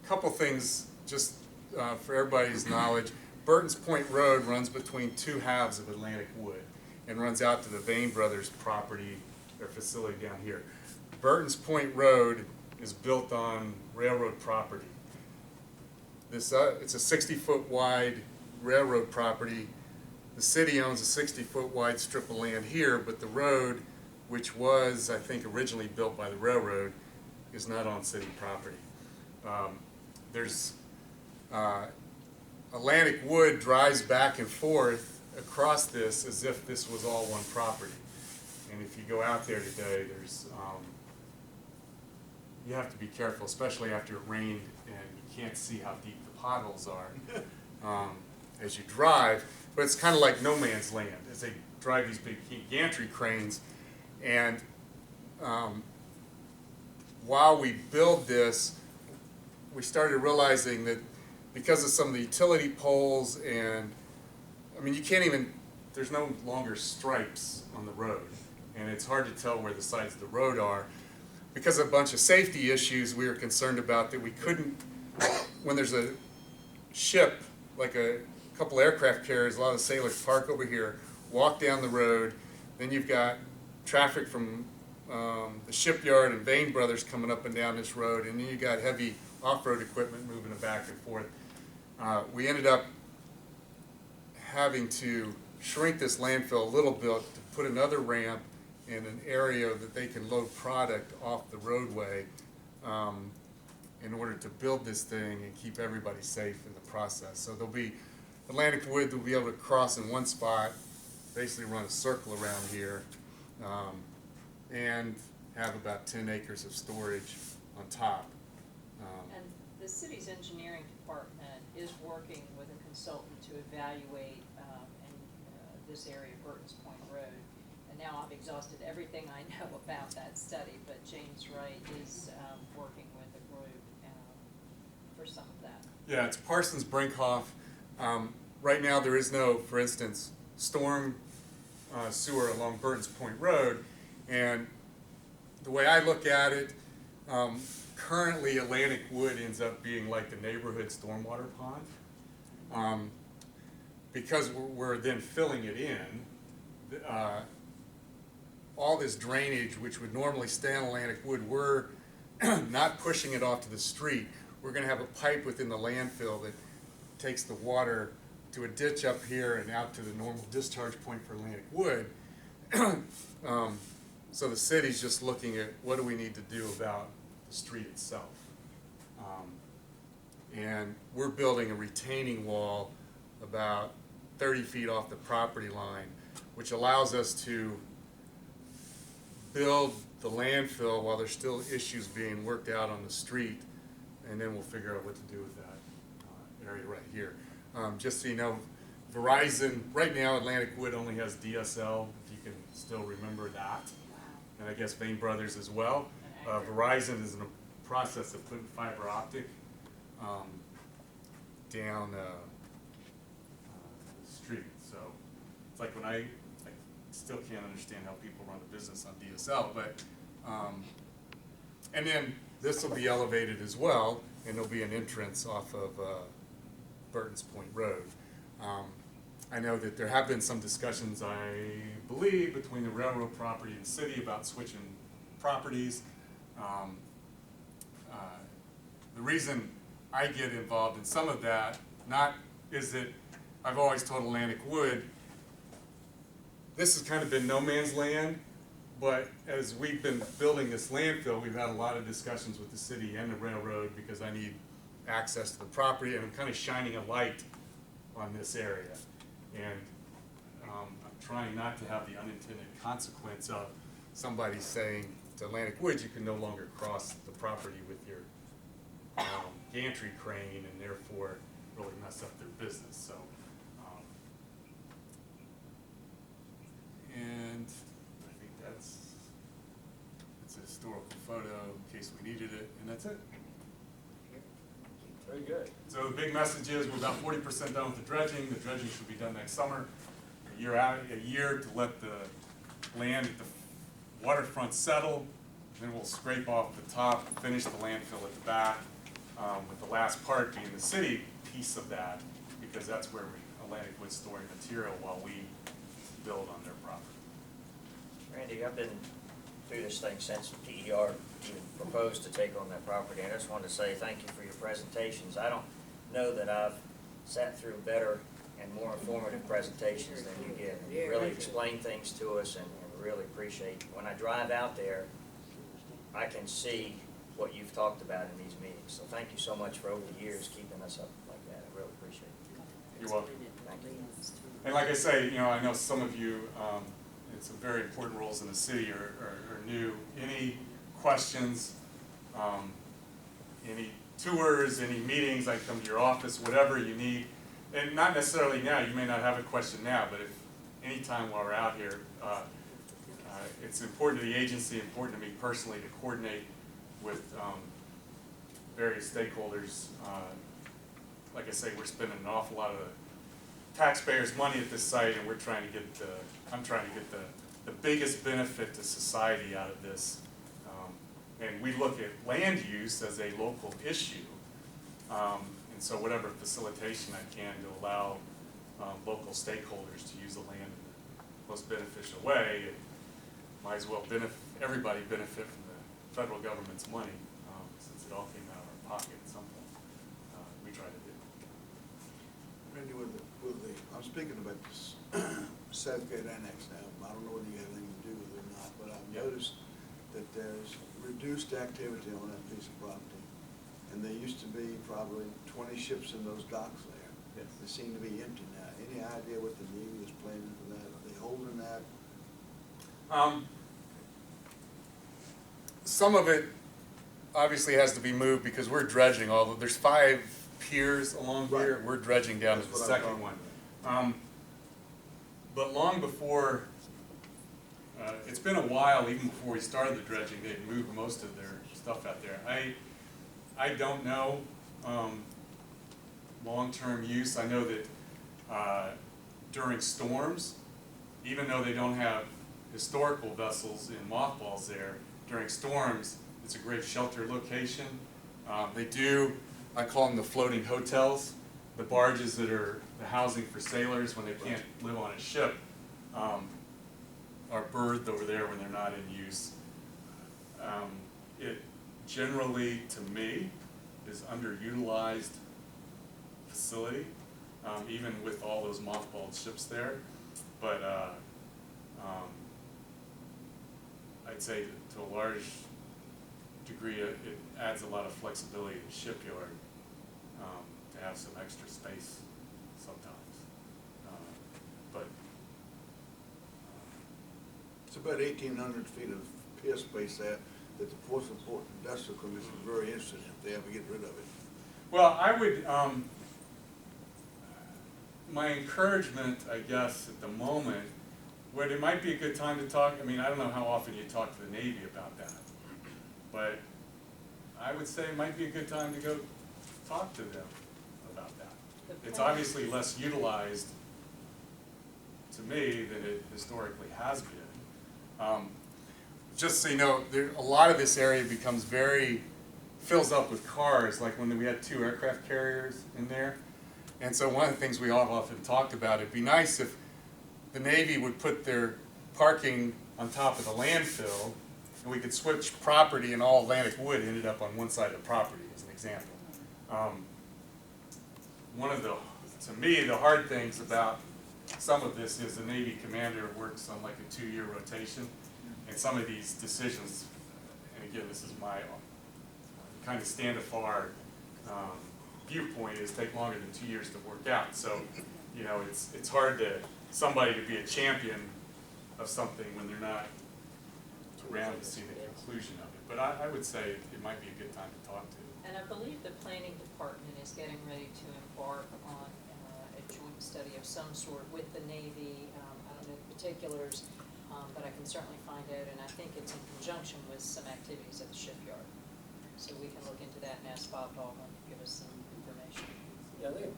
couple things just for everybody's knowledge. Burton's Point Road runs between two halves of Atlantic Wood and runs out to the Bain Brothers property, their facility down here. Burton's Point Road is built on railroad property. This it's a 60-foot wide railroad property. The city owns a 60-foot wide strip of land here, but the road, which was, I think, originally built by the railroad, is not on city property. There's Atlantic Wood drives back and forth across this as if this was all one property. And if you go out there today, there's you have to be careful, especially after it rained and you can't see how deep the potholes are as you drive. But it's kind of like no man's land as they drive these big gantry cranes. And while we build this, we started realizing that because of some of the utility poles and, I mean, you can't even, there's no longer stripes on the road. And it's hard to tell where the sides of the road are. Because of a bunch of safety issues we were concerned about, that we couldn't, when there's a ship, like a couple aircraft carriers, a lot of sailors park over here, walk down the road, then you've got traffic from the shipyard and Bain Brothers coming up and down this road, and then you got heavy off-road equipment moving it back and forth. We ended up having to shrink this landfill a little bit to put another ramp in an area that they can load product off the roadway in order to build this thing and keep everybody safe in the process. So there'll be Atlantic Wood will be able to cross in one spot, basically run a circle around here, and have about 10 acres of storage on top. And the city's engineering department is working with a consultant to evaluate this area, Burton's Point Road. And now I've exhausted everything I know about that study, but James Wright is working with a group for some of that. Yeah, it's Parsons Brinkhoff. Right now there is no, for instance, storm sewer along Burton's Point Road. And the way I look at it, currently Atlantic Wood ends up being like the neighborhood stormwater pond. Because we're then filling it in, all this drainage, which would normally stay on Atlantic Wood, we're not pushing it off to the street. We're going to have a pipe within the landfill that takes the water to a ditch up here and out to the normal discharge point for Atlantic Wood. So the city's just looking at what do we need to do about the street itself. And we're building a retaining wall about 30 feet off the property line, which allows us to build the landfill while there's still issues being worked out on the street, and then we'll figure out what to do with that area right here. Just so you know, Verizon, right now Atlantic Wood only has DSL, if you can still remember that, and I guess Bain Brothers as well. Verizon is in the process of putting fiber optic down the street. So it's like when I still can't understand how people run a business on DSL, but and then this will be elevated as well, and there'll be an entrance off of Burton's Point Road. I know that there have been some discussions, I believe, between the railroad property and the city about switching properties. The reason I get involved in some of that, is that I've always told Atlantic Wood, this has kind of been no man's land, but as we've been building this landfill, we've had a lot of discussions with the city and the railroad because I need access to the property, and I'm kind of shining a light on this area. And I'm trying not to have the unintended consequence of somebody saying to Atlantic Wood, you can no longer cross the property with your gantry crane and therefore really mess up their business. So, and I think that's a historical photo in case we needed it, and that's it. Very good. So the big message is we're about 40% done with the dredging. The dredging should be done next summer. A year to let the land at the waterfront settle. Then we'll scrape off the top, finish the landfill at the back, with the last part being the city piece of that, because that's where Atlantic Wood's storing material while we build on their property. Randy, I've been through this thing since PER even proposed to take on that property, and I just wanted to say thank you for your presentations. I don't know that I've sat through better and more informative presentations than you did. And you really explain things to us, and really appreciate. When I drive out there, I can see what you've talked about in these meetings. So thank you so much for over the years keeping us up like that. I really appreciate it. You're welcome. Thank you. And like I say, I know some of you in some very important roles in the city are new. Any questions, any tours, any meetings, I come to your office, whatever you need. And not necessarily now, you may not have a question now, but if any time while we're out here, it's important to the agency, important to me personally to coordinate with various stakeholders. Like I say, we're spending an awful lot of taxpayers' money at this site, and we're trying to get I'm trying to get the biggest benefit to society out of this. And we look at land use as a local issue. And so whatever facilitation I can to allow local stakeholders to use the land in the most beneficial way, it might as well everybody benefit from the federal government's money, since it all came out of our pocket at some point. We try to do. Randy, I'm speaking about this Southgate Annex now. I don't know whether you have anything to do with it or not, but I've noticed that there's reduced activity on that piece of property. And there used to be probably 20 ships in those docks there. Yes. They seem to be empty now. Any idea what the Navy is planning for that? Are they holding that? some of it obviously has to be moved because we're dredging all of, there's 5 piers along here, we're dredging down to the That's what I'm second talking one. But long before, it's been a while, even before we started the dredging, they'd moved most of their stuff out there. I don't know long-term use. I know that during storms, even though they don't have historical vessels in mothballs there, during storms, it's a great shelter location. They do, I call them the floating hotels, the barges that are the housing for sailors when they can't live on a ship are berthed over there when they're not in use. It generally, to me, is underutilized facility, even with all those mothballed ships there. But I'd say to a large degree, it adds a lot of flexibility to the shipyard to have some extra space sometimes. But It's about 1,800 feet of pier space there that the Portsmouth Port Industrial Commission is very interested in, if they ever get rid of it. well, I would, my encouragement, I guess, at the moment, what it might be a good time to talk, I mean, I don't know how often you talk to the Navy about that, but I would say it might be a good time to go talk to them about that. It's obviously less utilized to me than it historically has been. Just so you know, a lot of this area becomes fills up with cars, like when we had 2 aircraft carriers in there. And so one of the things we all often talked about, it'd be nice if the Navy would put their parking on top of the landfill, and we could switch property, and all Atlantic Wood ended up on one side of the property, as an example. One of the, to me, the hard things about some of this is the Navy commander works on like a 2-year rotation, and some of these decisions, and again, this is my kind of stand afar viewpoint, is take longer than 2 years to work out. So, you know, it's hard to somebody to be a champion of something when they're not around to see the conclusion of it. But I would say it might be a good time to talk to. And I believe the planning department is getting ready to embark on a joint study of some sort with the Navy. I don't know the particulars, but I can certainly find out, and I think it's in conjunction with some activities at the shipyard. So we can look into that and ask Bob Dahlman to give us some information. Yeah, I think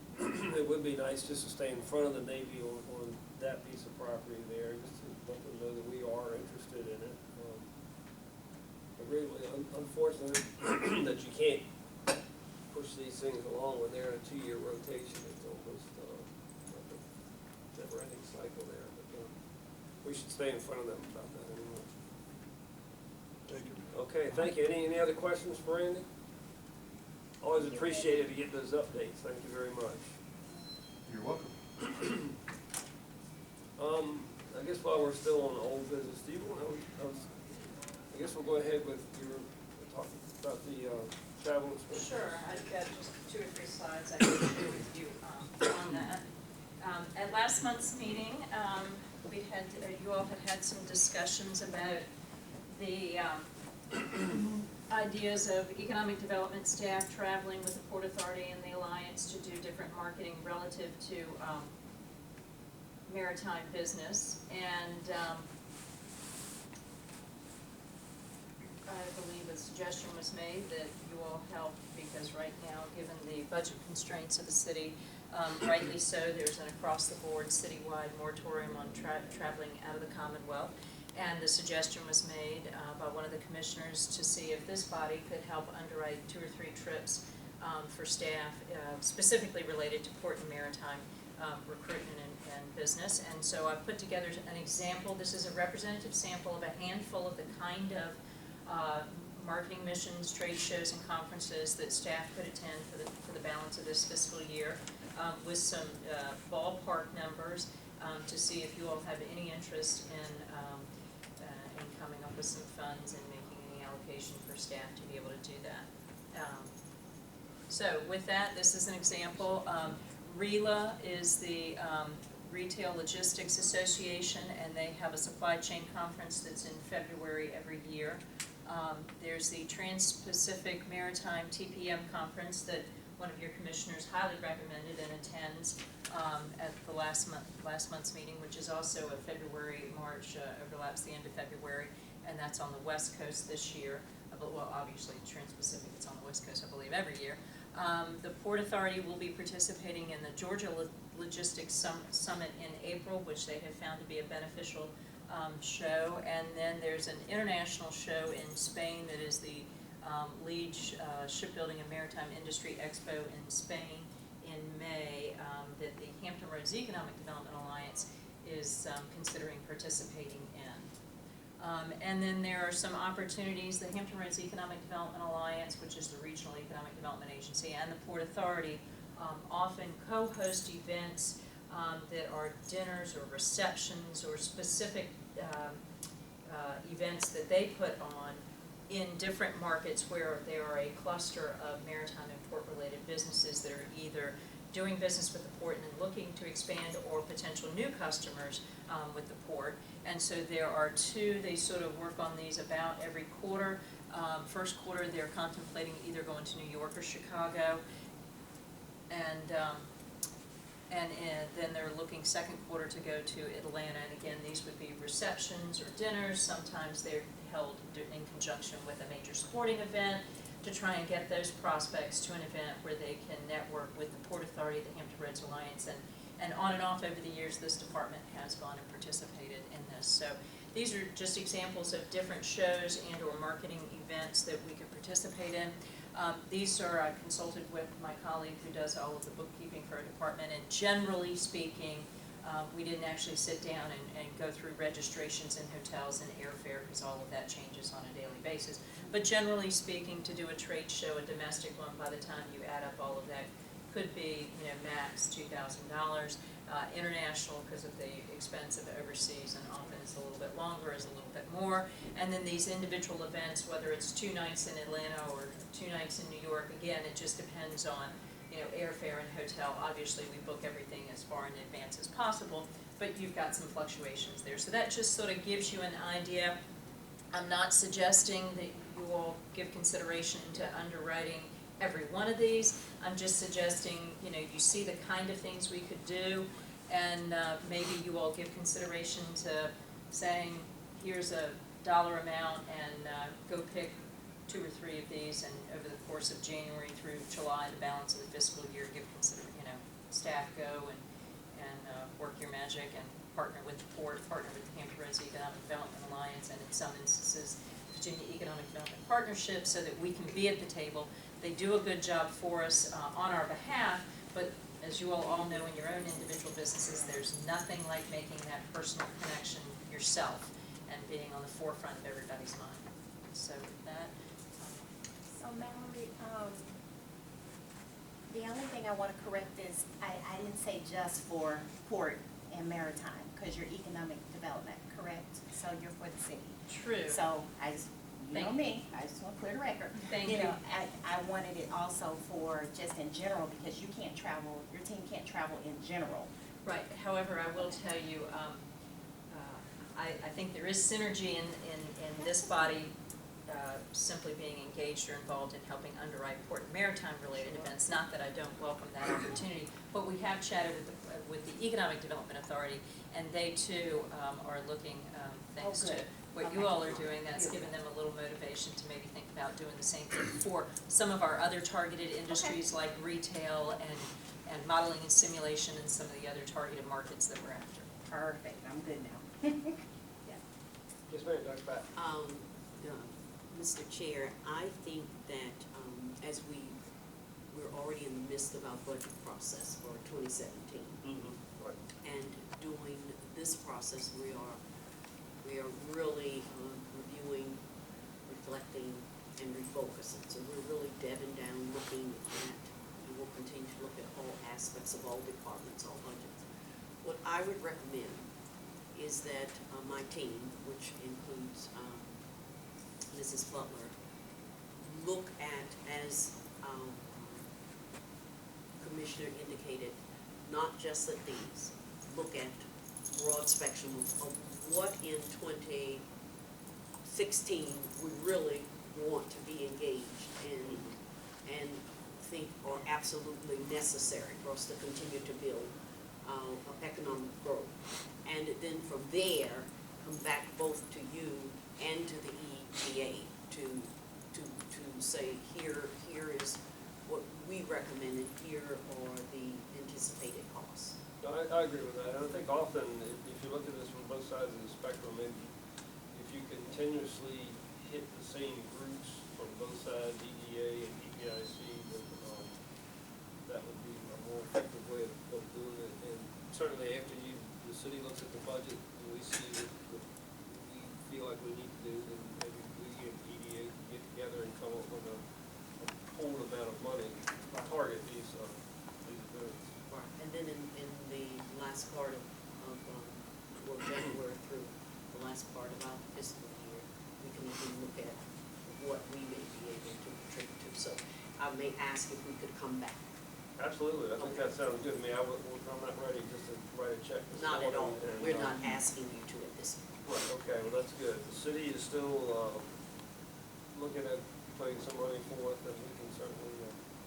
it would be nice just to stay in front of the Navy on that piece of property there, just to let them know that we are interested in it. Really unfortunate that you can't push these things along when they're in a 2-year rotation. It's almost like a never-ending cycle there. But we should stay in front of them about that anymore. Thank you. Okay, thank you. Any other questions for Randy? Always appreciated to get those updates. Thank you very much. You're welcome. I guess while we're still on old business, do you want to, I guess we'll go ahead with your talking about the travel expenses. Sure, I've got just 2 or 3 slides I can share with you on that. At last month's meeting, we had, you all had some discussions about the ideas of economic development staff traveling with the Port Authority and the Alliance to do different marketing relative to maritime business. And I believe a suggestion was made that you all help, because right now, given the budget constraints of the city, rightly so, there's an across-the-board citywide moratorium on traveling out of the Commonwealth. And the suggestion was made by one of the commissioners to see if this body could help underwrite 2 or 3 trips for staff, specifically related to port and maritime recruitment and business. And so I've put together an example. This is a representative sample of a handful of the kind of marketing missions, trade shows, and conferences that staff could attend for the balance of this fiscal year, with some ballpark numbers to see if you all have any interest in coming up with some funds and making any allocation for staff to be able to do that. So with that, this is an example. RELA is the Retail Logistics Association, and they have a supply chain conference that's in February every year. There's the Trans-Pacific Maritime TPM Conference that one of your commissioners highly recommended and attends at the last month's meeting, which is also a February, March, overlaps the end of February, and that's on the West Coast this year. Well, obviously, Trans-Pacific, it's on the West Coast, I believe, every year. The Port Authority will be participating in the Georgia Logistics Summit in April, which they have found to be a beneficial show. And then there's an international show in Spain that is the Liege Shipbuilding and Maritime Industry Expo in Spain in May that the Hampton Roads Economic Development Alliance is considering participating in. And then there are some opportunities. The Hampton Roads Economic Development Alliance, which is the regional economic development agency, and the Port Authority often co-host events that are dinners or receptions or specific events that they put on in different markets where there are a cluster of maritime and port-related businesses that are either doing business with the port and then looking to expand, or potential new customers with the port. And so there are two, they sort of work on these about every quarter. First quarter, they're contemplating either going to New York or Chicago. And then they're looking second quarter to go to Atlanta. And again, these would be receptions or dinners. Sometimes they're held in conjunction with a major sporting event to try and get those prospects to an event where they can network with the Port Authority, the Hampton Roads Alliance, and on and off over the years this department has gone and participated in this. So these are just examples of different shows and or marketing events that we could participate in. These are, I consulted with my colleague who does all of the bookkeeping for our department, and generally speaking, we didn't actually sit down and go through registrations in hotels and airfare, because all of that changes on a daily basis. But generally speaking, to do a trade show, a domestic one, by the time you add up all of that, could be, max $2,000. International, because of the expense of overseas, and often it's a little bit longer, is a little bit more. And then these individual events, whether it's 2 nights in Atlanta or 2 nights in New York, again, it just depends on, airfare and hotel. Obviously, we book everything as far in advance as possible, but you've got some fluctuations there. So that just sort of gives you an idea. I'm not suggesting that you all give consideration to underwriting every one of these. I'm just suggesting, you see the kind of things we could do, and maybe you all give consideration to saying, here's a dollar amount, and go pick 2 or 3 of these, and over the course of January through July, the balance of the fiscal year, staff go and work your magic and partner with the port, partner with the Hampton Roads Economic Development Alliance, and in some instances, Virginia Economic Development Partnership, so that we can be at the table. They do a good job for us on our behalf, but as you all know in your own individual businesses, there's nothing like making that personal connection yourself and being on the forefront of everybody's mind. So with that. So Mallory, the only thing I want to correct is I didn't say just for port and maritime, because you're economic development, correct? So you're for the city. True. So I just, I just want to clear the record. Thank you. I wanted it also for just in general, because you can't travel, your team can't travel in general. Right. However, I will tell you, I think there is synergy in this body simply being engaged or involved in helping underwrite port and maritime related events. Not that I don't welcome that opportunity, but we have chatted with the Economic Development Authority, and they too are looking thanks to what you all are doing. That's given them a little motivation to maybe think about doing the same thing for some of our other targeted industries like retail and modeling and simulation, and some of the other targeted markets that we're after. Perfect, I'm good now. Yes, ma'am, Dr. Pat. Mr. Chair, I think that as we're already in the midst of our budget process for 2017, Right. and during this process, we are really reviewing, reflecting, and refocusing. So we're really debbing down, looking at, and we'll continue to look at all aspects of all departments, all budgets. What I would recommend is that my team, which includes Mrs. Butler, look at, as Commissioner indicated, not just at these, look at broad spectrum of what in 2017 16, we really want to be engaged and think are absolutely necessary for us to continue to build economic growth. And then from there, come back both to you and to the EPA to say, here is what we recommended, here are the anticipated costs. No, I agree with that. And I think often, if you look at this from both sides of the spectrum, maybe if you continuously hit the same groups from both sides, EDA and EPIC, then that would be a more effective way of doing it. And certainly after the city looks at the budget and we see what we feel like we need to do, then maybe we and EDA can get together and come up with a pooled amount of money to target these events. Right. And then in the last part of well, January through the last part of our fiscal year, we can even look at what we may be able to contribute to. So I may ask if we could come back. Absolutely, I think that sounds good to me. I'm not ready just to write a check this Not at all. morning and, We're not asking you to at this point. Right, okay, well, that's good. The city is still looking at putting some money forth, and we can certainly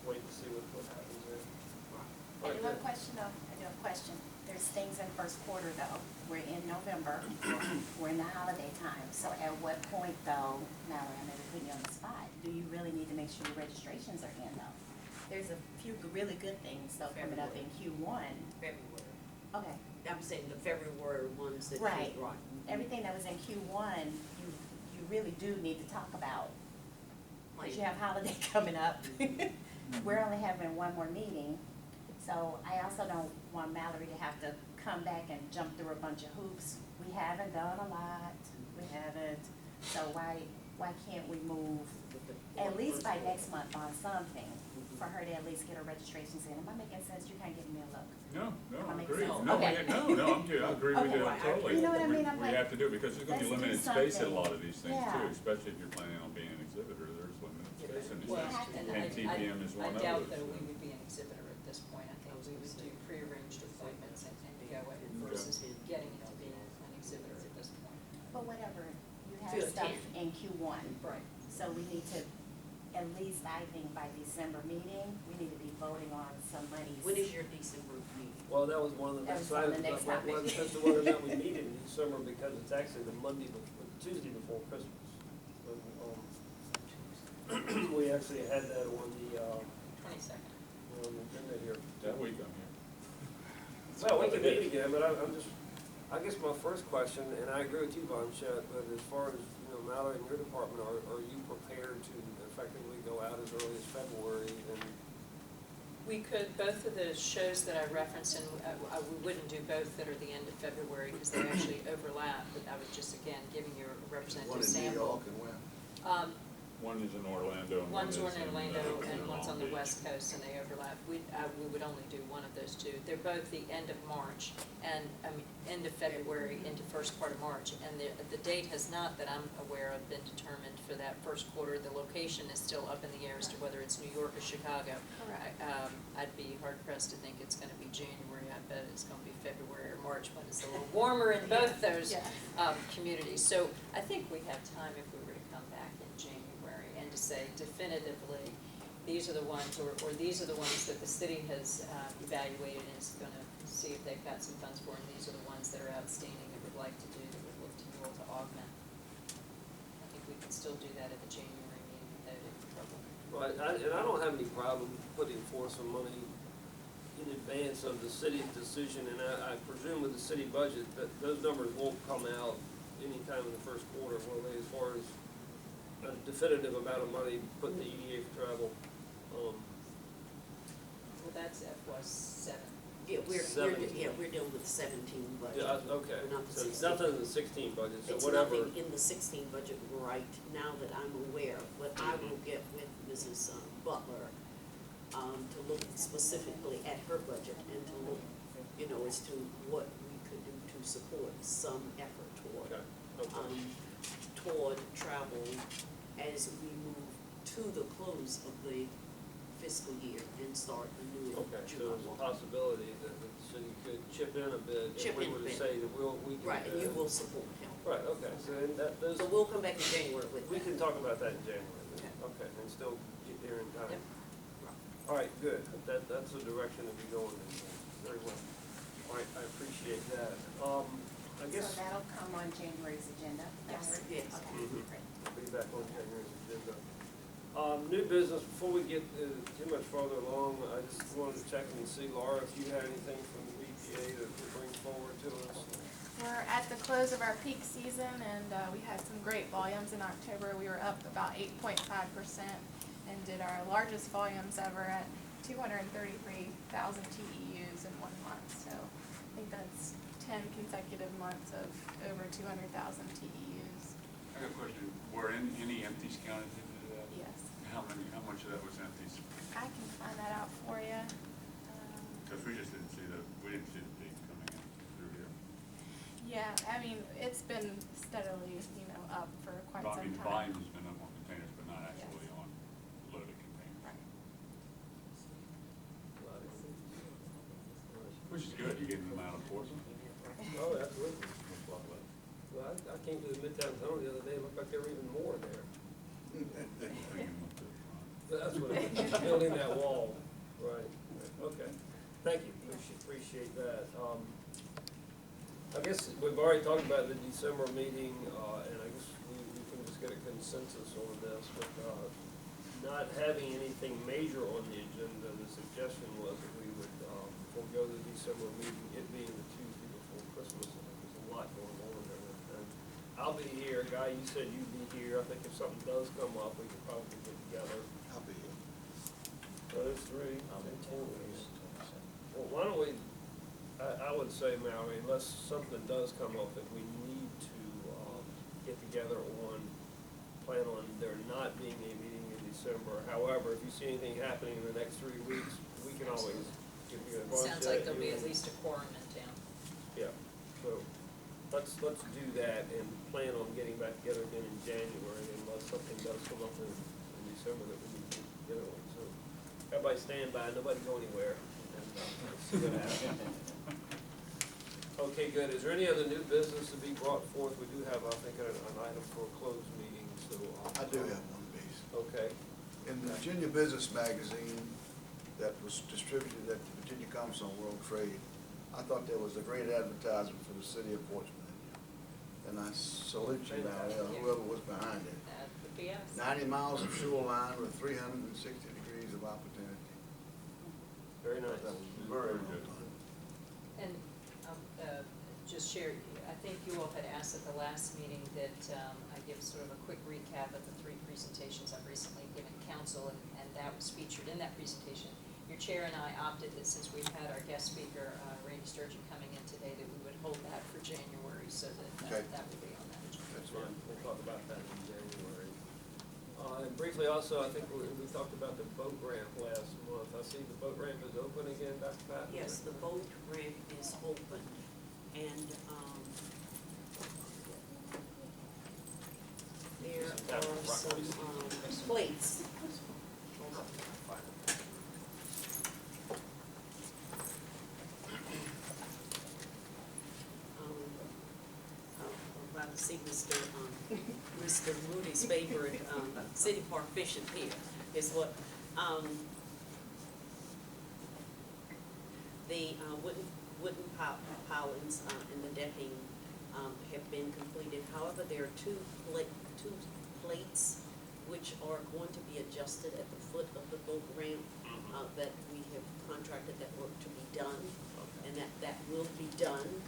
wait to see what happens there. I do have a question though, There's things in first quarter though, we're in November, we're in the holiday time, so at what point though, Mallory, I'm gonna put you on the spot, do you really need to make sure your registrations are in though? There's a few really good things though coming up in Q1. February. Okay. I'm saying the February ones that Right. you brought. Everything that was in Q1, you really do need to talk about, because you have holiday coming up. We're only having one more meeting, so I also don't want Mallory to have to come back and jump through a bunch of hoops. We haven't done a lot, so why can't we move at least by next month on something, for her to at least get her registrations in? Am I making sense? You're kind of giving me a look. No, Am I I making agree. sense? No, Okay. I'm good. I agree with you Okay. totally. You know what I mean? I'm We like, have to do it because there's gonna be let's do limited space at a something. lot of these things Yeah. too, especially if you're planning on being an exhibitor, there's limited space in these Well, things. And And TPM is one I of doubt those. though we would be an exhibitor at this point. I think we would do prearranged appointments and go ahead versus getting to be an exhibitor at this point. but whatever, you To have stuff attend. in Q1. Right. So we need to, at least I think by December meeting, we need to be voting on some monies. When is your December meeting? Well, that was one of the That best was on items, the next that's whether or not we meet in December, because it's actually the Tuesday before Christmas. So, we actually had that on the 22nd. agenda here. That week I'm here. Well, we can meet again, but I guess my first question, and I agree with you, Von Schett, but as far as, Mallory and your department, are you prepared to effectively go out as early as February and? We could, both of the shows that I referenced, and we wouldn't do both that are the end of February because they actually overlap, but I was just, again, giving you a representative One in New sample. York and when? One is in Orlando and one is One's in in Orlando and one's Long on the Beach. west coast, and they overlap. We would only do one of those two. They're both the end of March, and, end of February into first part of March. And the date has not, that I'm aware of, been determined for that first quarter. The location is still up in the air as to whether it's New York or Chicago. Correct. I'd be hard pressed to think it's gonna be January. I bet it's gonna be February or March when it's a little warmer in both those communities. So I think we have time if we were to come back in January and to say definitively, these are the ones, or these are the ones that the city has evaluated and is gonna see if they've got some funds for, and these are the ones that are outstanding that would like to do, that would look to you all to augment. I think we can still do that at the January meeting without any trouble. Right, and I don't have any problem putting forth some money in advance of the city's decision, and I presume with the city budget that those numbers won't come out anytime in the first quarter, will they, as far as a definitive amount of money put in the EDA for travel? Well, that's FY7. Yeah, we're 17. dealing with the 17 budget. Yeah, okay, We're not the so it's 16. nothing in the 16 budget, so It's whatever. nothing in the 16 budget right now that I'm aware of, but I will get with Mrs. Butler to look specifically at her budget and to look, as to what we could do to support some effort toward, Okay. Toward travel as we move to the close of the fiscal year and start a new Okay, so July there's a 1. possibility that the city could chip in a bit if Chip we in a were to bit. say that we can. Right, and you will support him. Right, okay, so then those, So we'll come back in January with we that. can talk about that in January, then. Okay. Okay, and still get there in time. Yep. All right, good, that's the direction to be going in, very well. All right, I appreciate that. I guess. So that'll come on January's agenda? Yes. Yes. Okay, Mhm. great. We'll be back on January's agenda. New business, before we get too much farther along, I just wanted to check and see, Laura, if you had anything from the BPA to bring forward to us. We're at the close of our peak season, and we had some great volumes in October. We were up about 8.5% and did our largest volumes ever at 233,000 TEUs in 1 month. So I think that's 10 consecutive months of over 200,000 TEUs. I got a question. Were any empties counted into that? Yes. How much of that was empties? I can find that out for you. Because we just didn't see the peak coming in through here. Yeah, I mean, it's been steadily, up for quite I some mean, time. volume has been up on containers, but not actually on loaded containers. Right. Which is good, you're getting them out of Portsmouth. Oh, absolutely. Well, I came to the Midtown Tunnel the other day, it looked like there were even more there. That's what it is, building that wall, right, okay. Thank you, appreciate that. I guess we've already talked about the December meeting, and I guess we can just get a consensus on this, but, not having anything major on the agenda, the suggestion was that we would, forego the December meeting, it being the Tuesday before Christmas, and there's a lot going on there. And I'll be here, Guy, you said you'd be here, I think if something does come up, we could probably get together. I'll be here. So there's three. Well, why don't we, I would say, Mallory, unless something does come up that we need to, get together on, plan on there not being a meeting in December. However, if you see anything happening in the next 3 weeks, we can always give you a bunch. Sounds like there'll be at least a quorum in town. Yeah, so let's do that and plan on getting back together again in January unless something does come up in December that we need to get together on. So everybody stand by, nobody go anywhere, and let's see what happens. Okay, good. Is there any other new business to be brought forth? We do have, I think, an item for a closed meeting, so. I do have one piece. Okay. In the Virginia Business Magazine that was distributed at the Virginia Council on World Trade, I thought there was a great advertisement for the city of Portsmouth. And I salute you now, whoever was behind it. That would be us. 90 miles of shoreline with 360 degrees of opportunity. Very nice. That was Very well good. done. And just share, I think you all had asked at the last meeting that I give sort of a quick recap of the 3 presentations I've recently given council, and that was featured in that presentation. Your chair and I opted that since we've had our guest speaker, Randy Sturgeon, coming in today, that we would hold that for January, so that Okay. that would be on that agenda. That's Yeah, fine. we'll talk about that in January. And briefly also, I think we talked about the boat ramp last month. I see the boat ramp is open again, Dr. Patton? Yes, the boat ramp is open, and, there are some, plates. I'm about to see Mr. Moody's favorite, City Park Fishing Pier is what, the, wooden pilings, and the decking, have been completed. However, there are two plates which are going to be adjusted at the foot of the boat ramp, that we have contracted that work to be done, and that will be done.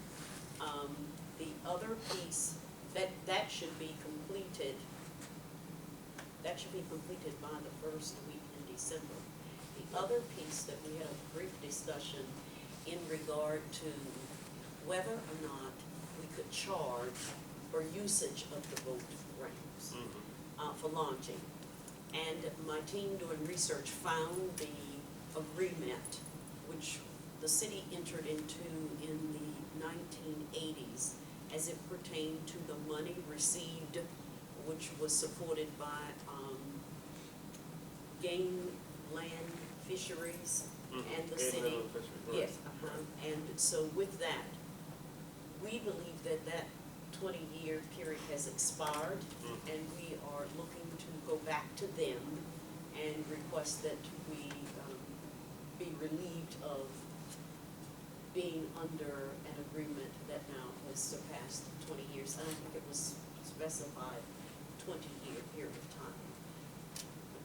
The other piece, that should be completed, by the first week in December. The other piece that we had a brief discussion in regard to whether or not we could charge for usage of the boat ramps for launching. And my team doing research found the agreement which the city entered into in the 1980s as it pertained to the money received, which was supported by game land fisheries Mhm. and the Game city. and fisheries, right. Yes, and so with that, we believe that that 20-year period has expired, Mhm. and we are looking to go back to them and request that we be relieved of being under an agreement that now has surpassed 20 years. I don't think it was specified 20-year period of time.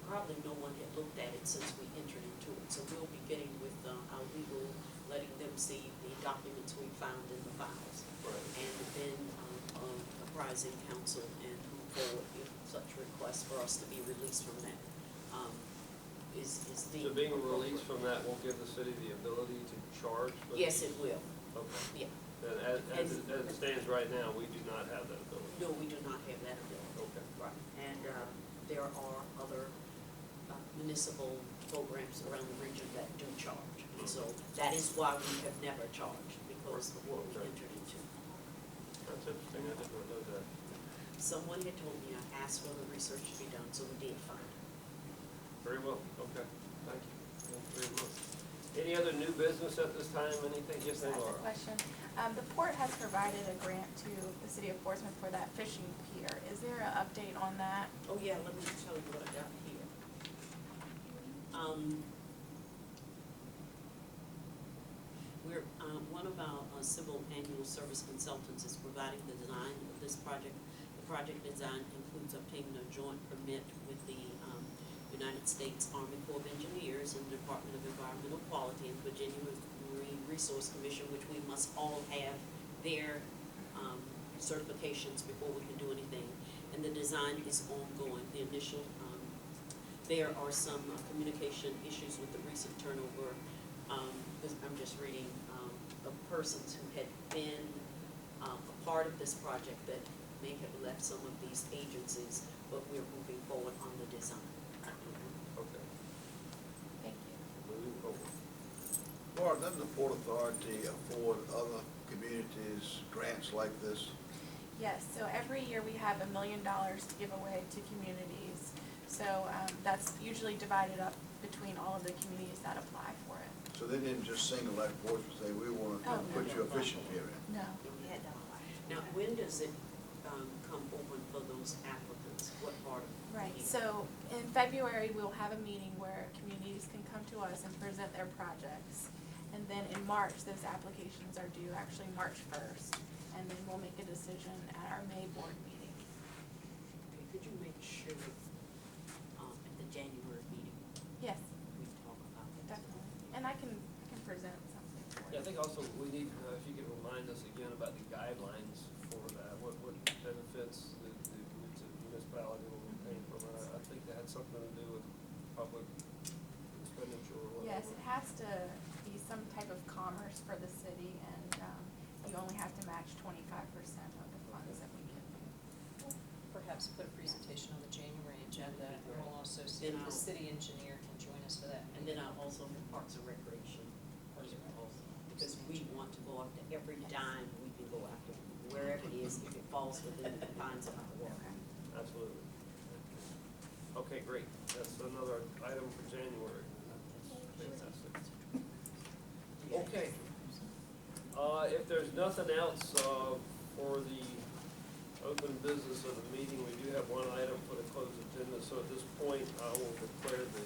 Probably no one had looked at it since we entered into it, so we'll be getting with our legal, letting them see the documents we found in the files. Right. And then apprising council and move forward if such requests for us to be released from that is So deemed being appropriate. released from that will give the city the ability to charge? for Yes, these? it will, Okay. yeah. And as it stands right now, we do not have that ability? No, we do not have that ability. Okay. Right, and there are other municipal programs around the region that do charge. And so that is why we have never charged, because of what we Okay. entered into. That's interesting, I did not know that. Someone had told me, I asked for the research to be done, so we did find it. Very well, okay, thank you. Thank you very much. Any other new business at this time, anything, yes, Just ask Laura? a question. The port has provided a grant to the city of Portsmouth for that fishing pier. Is there an update on that? Oh, yeah, let me tell you what I got here. We're, one of our civil annual service consultants is providing the design of this project. The project design includes obtaining a joint permit with the United States Army Corps of Engineers and the Department of Environmental Quality and Virginia Marine Resource Commission, which we must all have their certifications before we can do anything. And the design is ongoing. The initial, there are some communication issues with the recent turnover. I'm just reading of persons who had been a part of this project that may have left some of these agencies, but we're moving forward on the design. Okay, Thank you. moving forward. Laura, doesn't the Port Authority afford other communities grants like this? Yes, so every year we have $1 million to give away to communities. So that's usually divided up between all of the communities that apply for it. So they didn't just single out Portsmouth and say, we want to Oh, put no. you a fishing pier in? No. Now, when does it come open for those applicants? What part of the Right, year? so in February, we'll have a meeting where communities can come to us and present their projects. And then in March, those applications are due, actually March 1st. And then we'll make a decision at our May board meeting. Okay, could you make sure at the January meeting Yes, we talk about it? definitely. And I can present something for Yeah, I you. think also we need, if you could remind us again about the guidelines for that, what benefits the municipality will obtain from it. I think that had something to do with public expenditure or whatever. Yes, it has to be some type of commerce for the city, and you only have to match 25% of the funds that we give you. Perhaps put a presentation on the January agenda, and we'll also see if Then the I'll- city engineer can join us for that. And then I'll also have Parks and Recreation person also, because we want to go after every dime we can go after, wherever it is, if it falls within the confines of our work. Absolutely. Okay, great. That's another item for January. Fantastic. Okay. If there's nothing else, for the open business of the meeting, we do have one item for the closed agenda. So at this point, I will declare the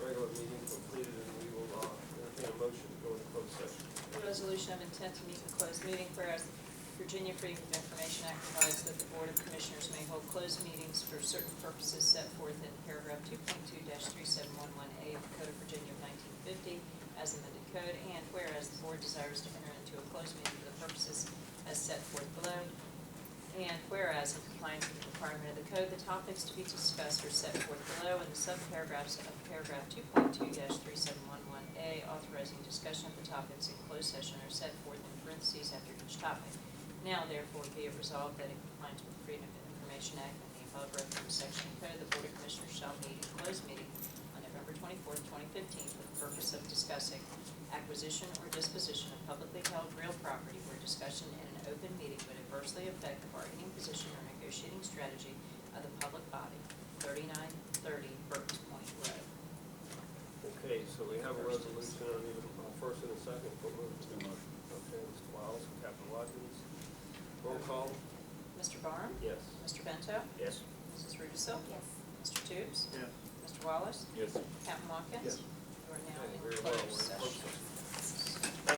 regular meeting completed, and we will, entertain a motion to go into closed session. The resolution of intent to meet in closed meeting, whereas the Virginia Freedom of Information Act provides that the Board of Commissioners may hold closed meetings for certain purposes set forth in paragraph 2.2-3711A of the Code of Virginia of 1950 as amended code, and whereas the board desires to enter into a closed meeting for the purposes as set forth below, and whereas in compliance with the requirement of the code, the topics to be discussed are set forth below in the subparagraphs of paragraph 2.2-3711A, authorizing discussion of the topics in closed session are set forth in parentheses after each topic. Now therefore be it resolved that in compliance with the Freedom of Information Act and the above referenced section of code, the Board of Commissioners shall meet in closed meeting on November 24th, 2015 for the purpose of discussing acquisition or disposition of publicly held real property where discussion in an open meeting would adversely affect the bargaining position or negotiating strategy of the public body, 3930 Burton's Point Road. Okay, Okay, so we have a resolution, I need a first and a second for moving. Okay, Mr. Wiles and Captain Watkins. Roll call? Mr. Barr? Yes. Mr. Bento? Yes. Mrs. Rudisill? Yes. Mr. Tubes? Yes. Mr. Wallace? Yes. Captain Watkins? Yes. You are now Okay, in very well, closed we're in session. closed session.